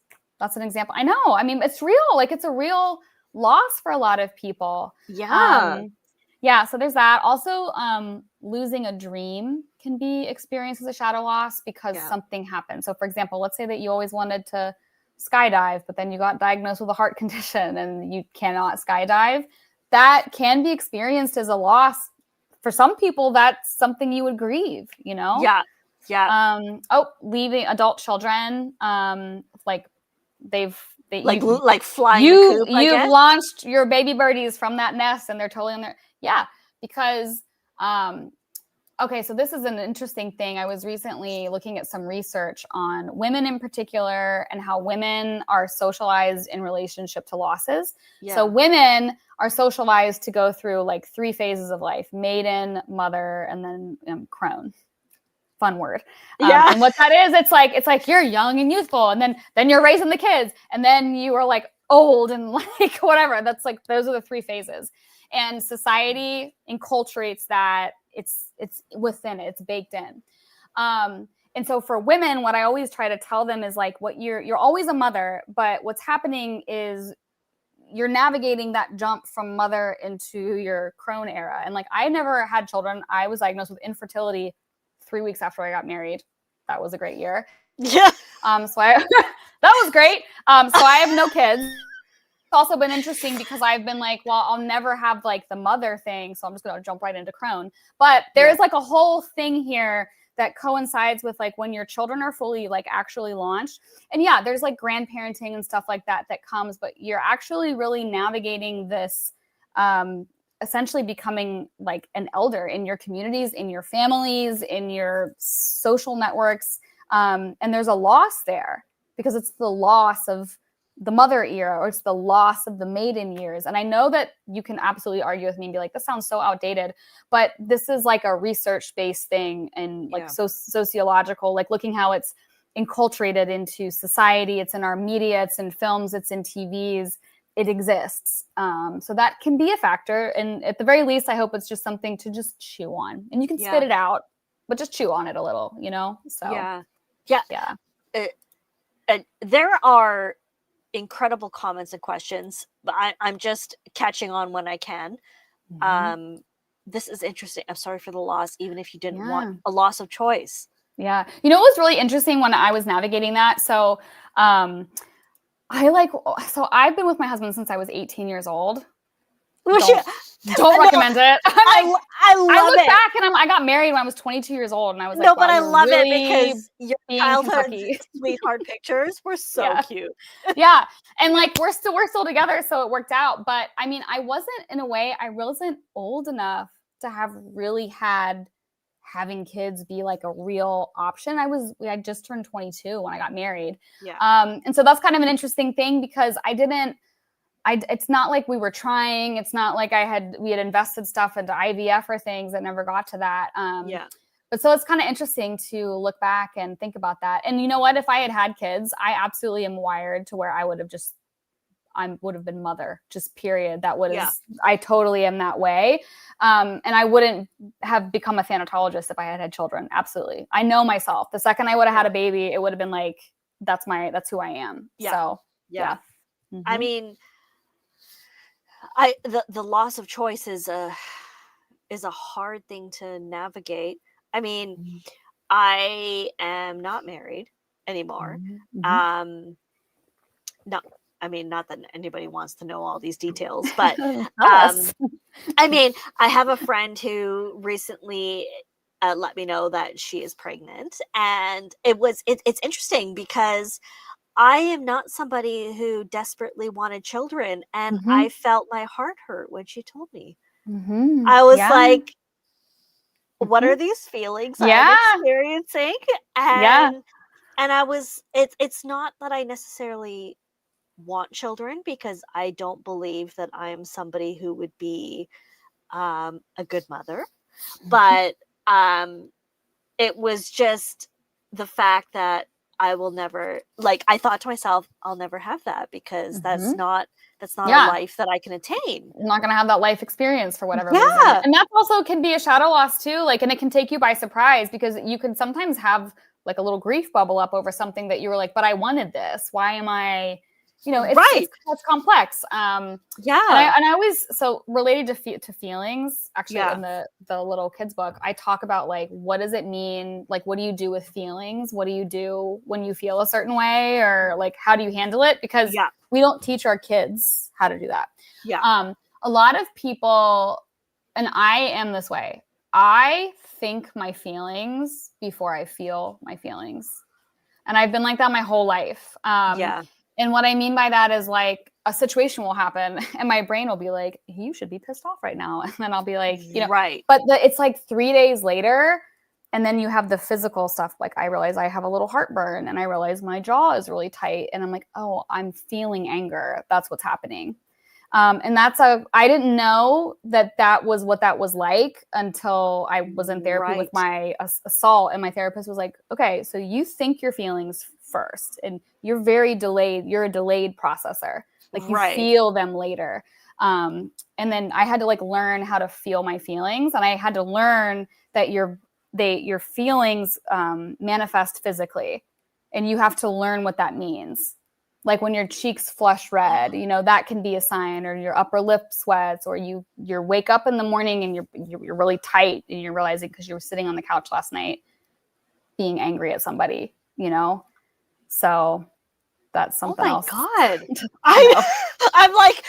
an example. I know. I mean, it's real. Like, it's a real loss for a lot of people. Yeah. So there's that. Also, losing a dream can be experienced as a shadow loss because something happened. So for example, let's say that you always wanted to skydive, but then you got diagnosed with a heart condition and you cannot skydive. That can be experienced as a loss. For some people, that's something you would grieve, you know? Yeah. Leaving adult children, like flying the coop, you've launched your baby birdies from that nest and they're totally in there. Yeah, because so this is an interesting thing. I was recently looking at some research on women in particular and how women are socialized in relationship to losses. So women are socialized to go through like 3 phases of life: maiden, mother, and then crone. Fun word. And what that is, it's like you're young and youthful, and then you're raising the kids, and then you are like old and like whatever. That's like, those are the 3 phases. And society enculturates that. It's within it, it's baked in. And so for women, what I always try to tell them is like, what you're always a mother, but what's happening is you're navigating that jump from mother into your crone era. And like, I never had children. I was diagnosed with infertility 3 weeks after I got married. That was a great year. Yeah. That was great. So I have no kids. It's also been interesting because I've been like, well, I'll never have like the mother thing, so I'm just going to jump right into crone. But there's like a whole thing here that coincides with like when your children are fully like actually launched. And there's like grandparenting and stuff like that comes, but you're actually really navigating this, essentially becoming like an elder in your communities, in your families, in your social networks. And there's a loss there because it's the loss of the mother era, or it's the loss of the maiden years. And I know that you can absolutely argue with me and be like, this sounds so outdated, but this is like a research-based thing and like sociological, like looking how it's enculturated into society. It's in our media, it's in films, it's in TVs. It exists. So that can be a factor. And at the very least, I hope it's just something to just chew on. And you can spit it out, but just chew on it a little, you know? So there are incredible comments and questions. But I'm just catching on when I can. This is interesting. I'm sorry for the loss, even if you didn't want a loss of choice. Yeah. You know, what was really interesting when I was navigating that? So, I've been with my husband since I was 18 years old. Don't recommend it. I love look it. back and I got married when I was 22 years old, and I was like, no, but wow, I love really it because your childhood Kentucky. sweetheart pictures were so cute. Yeah, and like we're still together, so it worked out. But I mean, I wasn't old enough to have really had having kids be like a real option. I just turned 22 when I got married. Yeah. And so that's kind of an interesting thing because it's not like we were trying. It's not like we had invested stuff into IVF or things that never got to that. But so it's kind of interesting to look back and think about that. And you know what? If I had kids, I absolutely am wired to where I would have been mother, just period. I totally am that way. And I wouldn't have become a thanatologist if I had children. Absolutely. I know myself. The second I would have had a baby, it would have been like, that's who I am. Yeah. So yeah. Mm-hmm. I mean, the loss of choice is a hard thing to navigate. I mean, I am not married anymore. Not that anybody wants to know all these details, but I mean, I have a friend who recently let me know that she is pregnant, and it's interesting because I am not somebody who desperately wanted children, and I felt my heart hurt when she told me. I was like, what are these feelings I'm experiencing? And I was, it's not that I necessarily want children, because I don't believe that I am somebody who would be a good mother, but it was just the fact that I will never, I thought to myself, I'll never have that, because that's not a life that I can attain. I'm not going to have that life experience for whatever reason. And that also can be a shadow loss too. And it can take you by surprise, because you can sometimes have like a little grief bubble up over something that you were like, but I wanted this. Why am I, it's complex. And I always, so related to feelings, actually in the little kids book, I talk about like, what does it mean? Like, what do you do with feelings? What do you do when you feel a certain way, or like, how do you handle it? Because we don't teach our kids how to do that. A lot of people, and I am this way, I think my feelings before I feel my feelings. And I've been like that my whole life. And what I mean by that is like a situation will happen and my brain will be like, you should be pissed off right now. And then I'll be like, but it's like 3 days later. And then you have the physical stuff. Like I realize I have a little heartburn, and I realize my jaw is really tight. And I'm like, oh, I'm feeling anger. That's what's happening. And I didn't know that was what that was like until I was in therapy with my assault. And my therapist was like, okay, so you think your feelings first, and you're very delayed. You're a delayed processor. Like you feel them later. And then I had to like learn how to feel my feelings. And I had to learn that your feelings manifest physically, and you have to learn what that means. Like when your cheeks flush red, that can be a sign, or your upper lip sweats, or you wake up in the morning and you're really tight, and you're realizing because you were sitting on the couch last night being angry at somebody, So that's something else. Oh my God. I'm like,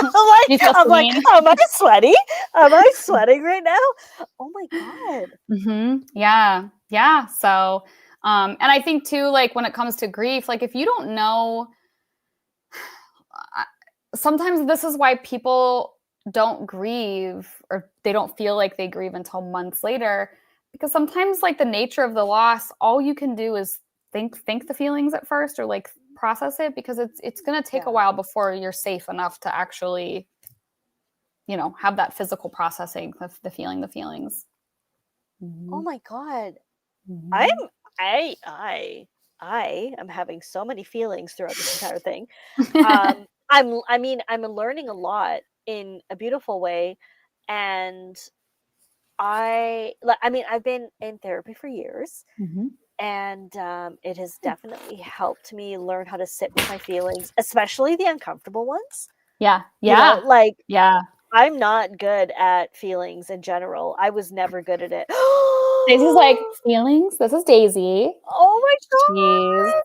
I'm like, am I sweaty? Am I sweating right now? Oh my God. Yeah. So, and I think too, like when it comes to grief, like if you don't know, sometimes this is why people don't grieve, or they don't feel like they grieve until months later, because sometimes like the nature of the loss, all you can do is think the feelings at first, or like process it, because it's going to take a while before you're safe enough to actually, have that physical processing, the feelings. Oh my God. I am having so many feelings throughout this entire thing. I'm learning a lot in a beautiful way. And I've been in therapy for years, And it has definitely helped me learn how to sit with my feelings, especially the uncomfortable ones. Yeah. You know, like Yeah. I'm not good at feelings in general. I was never good at it. Daisy's like, feelings? This is Daisy. Oh my She's God.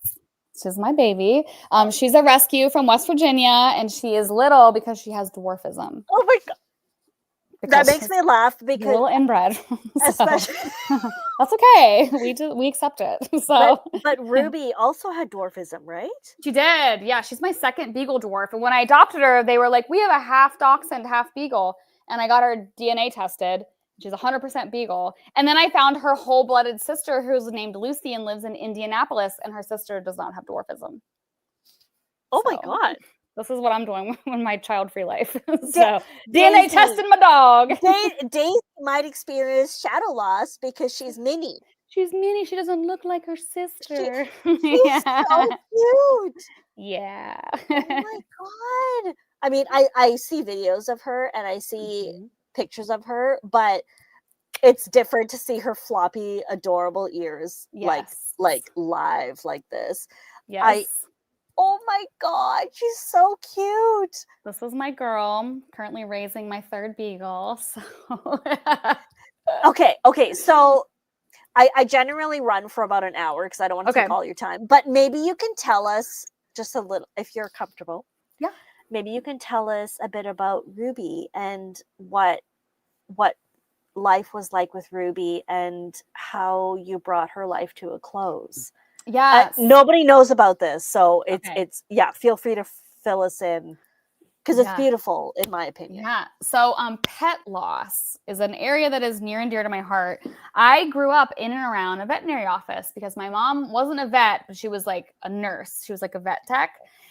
she's my baby. She's a rescue from West Virginia, and she is little because she has dwarfism. Oh my God. That Because makes she's me laugh a because little inbred. So especially that's okay. We accept it. So but Ruby also had dwarfism, right? she did. Yeah, she's my second beagle dwarf. And when I adopted her, they were like, we have a half dachshund, half beagle. And I got her DNA tested. She's 100% beagle. And then I found her whole-blooded sister who's named Lucy and lives in Indianapolis, and her sister does not have dwarfism. Oh my God. This is what I'm doing with my child-free life. Da- DNA testing my dog. Daisy might experience shadow loss because she's mini. She's mini. She doesn't look like her sister. She's so cute. Yeah. Oh my God. I mean, I see videos of her and I see pictures of her, but it's different to see her floppy, adorable ears like live like this. Yes. Oh my God, she's so cute. This is my girl, currently raising my third beagle. So Okay. So I generally run for about an hour because I don't want to take all your time. But maybe you can tell us just a little, if you're comfortable. Yeah. Maybe you can tell us a bit about Ruby and what life was like with Ruby and how you brought her life to a close. Yes. Nobody knows about this, so it's feel free to fill us in because it's beautiful in my opinion. Yeah. So pet loss is an area that is near and dear to my heart. I grew up in and around a veterinary office because my mom wasn't a vet, but she was like a nurse. She was like a vet tech.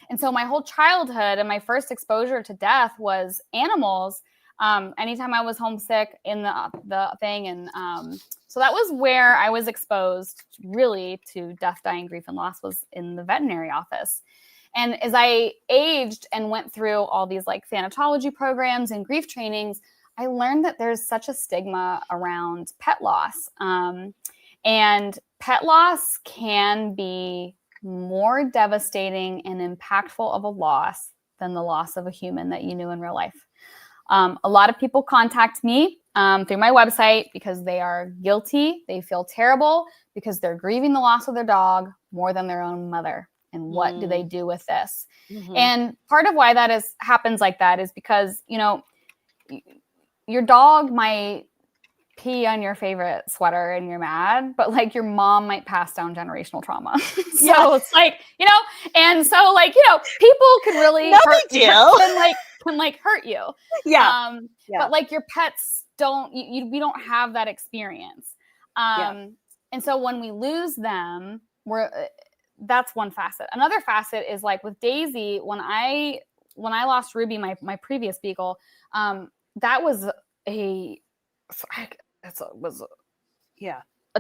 And so my whole childhood and my first exposure to death was animals. Anytime I was homesick in the thing. And so that was where I was exposed really to death, dying, grief, and loss was in the veterinary office. And as I aged and went through all these like thanatology programs and grief trainings, I learned that there's such a stigma around pet loss. And pet loss can be more devastating and impactful of a loss than the loss of a human that you knew in real life. A lot of people contact me through my website because they are guilty. They feel terrible because they're grieving the loss of their dog more than their own mother. And what do they do with this? And part of why that happens like that is because, you know, your dog might pee on your favorite sweater and you're mad, but like your mom might pass down generational trauma. So it's like, you know, and so like, you know, people can really hurt you. Yeah. But like your pets we don't have that experience. And so when we lose them, that's one facet. Another facet is like with Daisy, when I lost Ruby, my previous beagle, that was a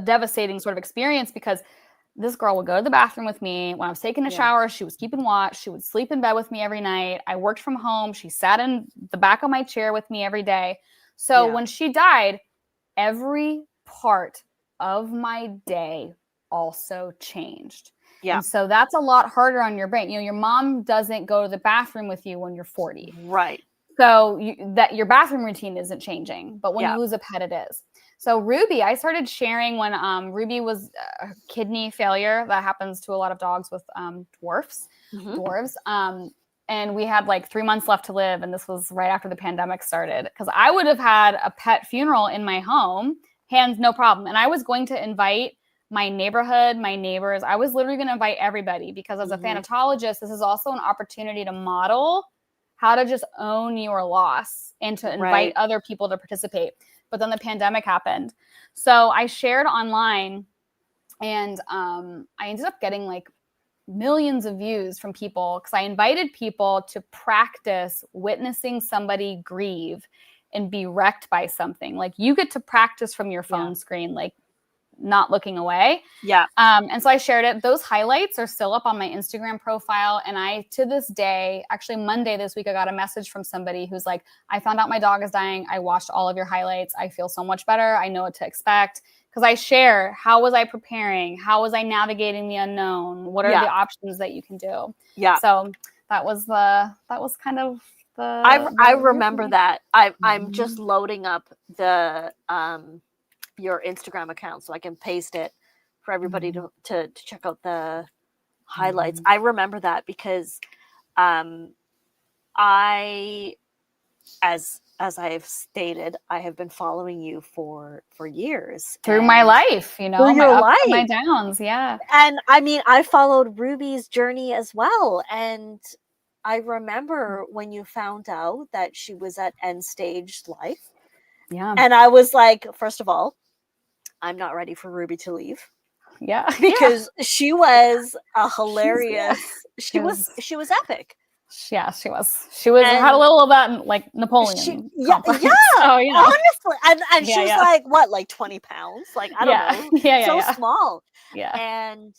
devastating sort of experience because this girl would go to the bathroom with me when I was taking a shower. She was keeping watch. She would sleep in bed with me every night. I worked from home. She sat in the back of my chair with me every day. So when she died, every part of my day also changed. Yeah. And so that's a lot harder on your brain. You know, your mom doesn't go to the bathroom with you when you're 40. Right. So that your bathroom routine isn't changing, but when you lose a pet, it is. So Ruby, I started sharing when Ruby was a kidney failure. That happens to a lot of dogs with dwarves. And we had like 3 months left to live. And this was right after the pandemic started because I would have had a pet funeral in my home, hands, no problem. And I was going to invite my neighborhood, my neighbors. I was literally going to invite everybody because as a thanatologist, this is also an opportunity to model how to just own your loss and to invite other people to participate. But then the pandemic happened. So I shared online and I ended up getting like millions of views from people because I invited people to practice witnessing somebody grieve and be wrecked by something. Like you get to practice from your phone screen, like not looking away. Yeah. And so I shared it. Those highlights are still up on my Instagram profile. And I, to this day, actually Monday this week, I got a message from somebody who's like, I found out my dog is dying. I watched all of your highlights. I feel so much better. I know what to expect. Because I share, how was I preparing? How was I navigating the unknown? What are the options that you can do? Yeah. So that was kind of I remember that. I'm just loading up the your Instagram account so I can paste it for everybody to check out the highlights. I remember that because I, as I've stated, I have been following you for years through my life, you know, through my your ups life, and my downs. Yeah. And I mean, I followed Ruby's journey as well, and I remember when you found out that she was at end stage life. Yeah. And I was like, first of all, I'm not ready for Ruby to leave. Yeah. Because she was a hilarious, she was epic. Yeah, she was. She had a little of that, like Napoleon. Yeah, so, you know. honestly. And she was like, what, like 20 pounds? Like, I don't know. So small. Yeah. And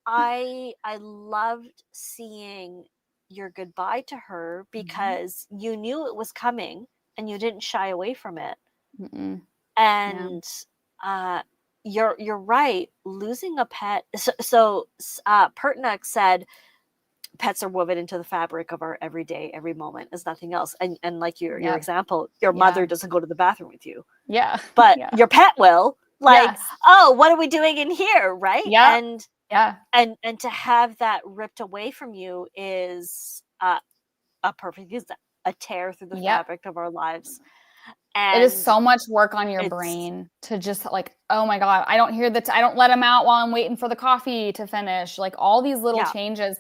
I loved seeing your goodbye to her because you knew it was coming and you didn't shy away from it. And you're right. Losing a pet. So Pertinax said, pets are woven into the fabric of our everyday, every moment, as nothing else. And like your example, your mother doesn't go to the bathroom with you. Yeah. But your pet will. Like, oh, what are we doing in here? Right. Yeah. And to have that ripped away from you is a perfect example, a tear through the fabric of our lives. And it is so much work on your brain to just like, oh my God, I don't hear I don't let him out while I'm waiting for the coffee to finish. Like all these little changes.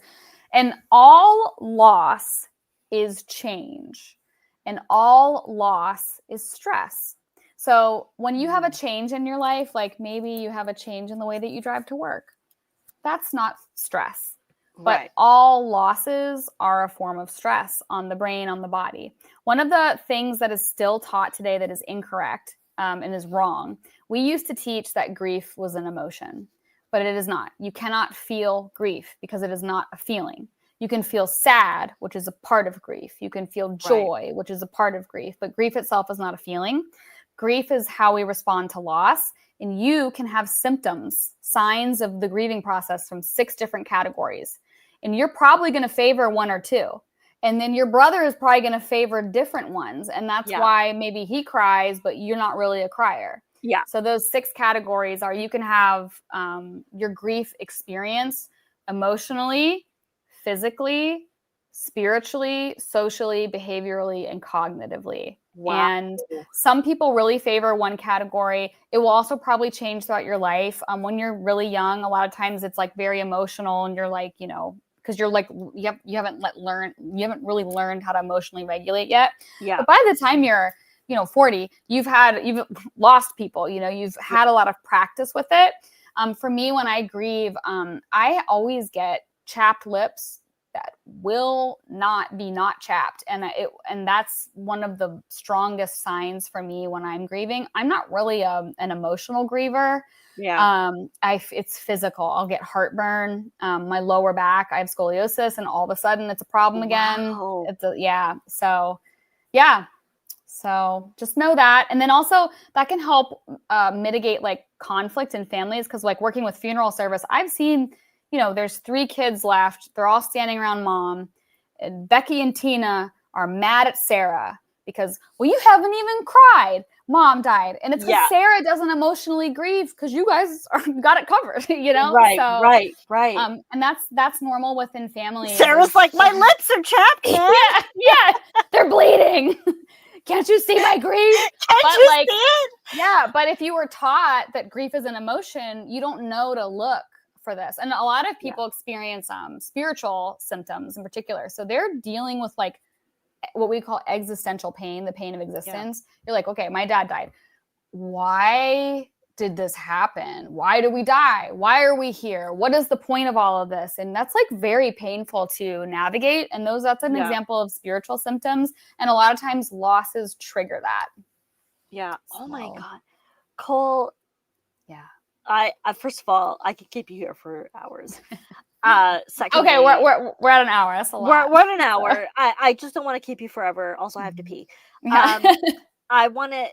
And all loss is change. And all loss is stress. So when you have a change in your life, like maybe you have a change in the way that you drive to work, that's not stress. But all losses are a form of stress on the brain, on the body. One of the things that is still taught today that is incorrect and is wrong, we used to teach that grief was an emotion, but it is not. You cannot feel grief because it is not a feeling. You can feel sad, which is a part of grief. You can feel joy, which is a part of grief, but grief itself is not a feeling. Grief is how we respond to loss. And you can have symptoms, signs of the grieving process from 6 different categories. And you're probably going to favor 1 or 2. And then your brother is probably going to favor different ones. And that's why maybe he cries, but you're not really a crier. Yeah. So those 6 categories are, you can have your grief experience emotionally, physically, spiritually, socially, behaviorally, and cognitively. Wow. And some people really favor one category. It will also probably change throughout your life. When you're really young, a lot of times it's like very emotional and you're like, you know, because you're like, you haven't really learned how to emotionally regulate yet. Yeah. But by the time you're, 40, you've lost people, you've had a lot of practice with it. For me, when I grieve, I always get chapped lips that will not be not chapped. And that's one of the strongest signs for me when I'm grieving. I'm not really an emotional griever. Yeah. It's physical. I'll get heartburn, my lower back, I have scoliosis, and all of a sudden it's a problem again. Wow. So just know that. And then also that can help mitigate like conflict in families. Cause like working with funeral service, I've seen, there's 3 kids left. They're all standing around mom. And Becky and Tina are mad at Sarah because, well, you haven't even cried. Mom died. And it's because Sarah doesn't emotionally grieve because you guys got it covered, Right, so, right. And that's normal within families. Sarah's like, my lips are chapped, man. Yeah, they're bleeding. Can't you see my grief? Can't you see it? Yeah, but if you were taught that grief is an emotion, you don't know to look for this. And a lot of people experience spiritual symptoms in particular. So they're dealing with like what we call existential pain, the pain of existence. You're like, okay, my dad died. Why did this happen? Why did we die? Why are we here? What is the point of all of this? And that's like very painful to navigate. And that's an example of spiritual symptoms. And a lot of times losses trigger that. Yeah. Oh my God. Cole. Yeah. I first of all, I could keep you here for hours. Secondly, Okay, we're at an hour. That's a lot. we're at an hour. I just don't want to keep you forever. Also, I have to pee. Yeah. I want to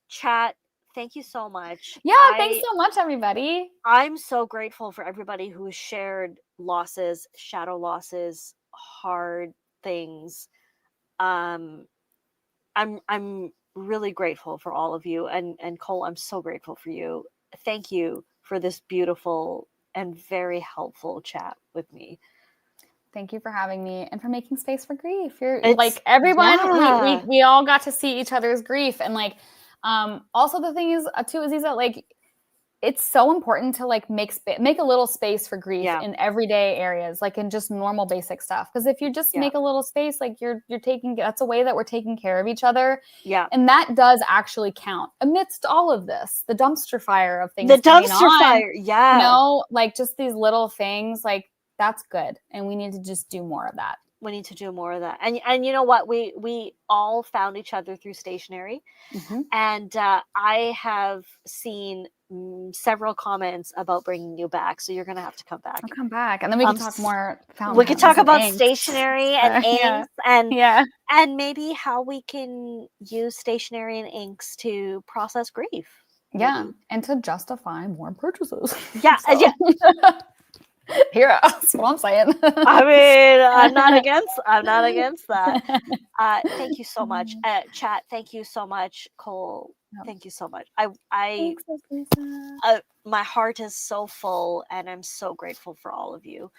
chat. Thank you so much. Yeah, thanks so much, everybody. I'm so grateful for everybody who has shared losses, shadow losses, hard things. I'm really grateful for all of you, and Cole, I'm so grateful for you. Thank you for this beautiful and very helpful chat with me. Thank you for having me and for making space for grief. You're It's, like everyone, yeah. we all got to see each other's grief. And like also the thing is too, Aziza, like it's so important to like make a little space for grief in everyday areas, like in just normal basic stuff. Because if you just make a little space, like you're taking, that's a way that we're taking care of each other. Yeah. And that does actually count amidst all of this, the dumpster fire of things. The dumpster fire. Yeah. You know, like just these little things, like that's good. And we need to just do more of that. We need to do more of that. And you know what? We all found each other through stationery. Mm-hmm. And I have seen several comments about bringing you back. So you're going to have to come back. I'll come back. And then we can talk more. We can talk about stationery and inks and maybe how we can use stationery and inks to process grief. Yeah. Maybe. And to justify more purchases. Yeah. So. Yeah. Here, that's what I'm saying. I mean, I'm not against that. Thank you so much, chat. Thank you so much, Cole. Thank you so much. Thanks, my heart is so full, and I'm so grateful for all of you.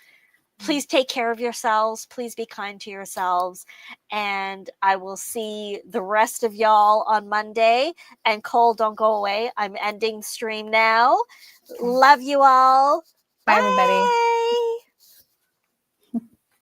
Please take care of yourselves. Please be kind to yourselves, and I will see the rest of y'all on Monday. And Cole, don't go away. I'm ending stream now. Love you all. Bye, everybody.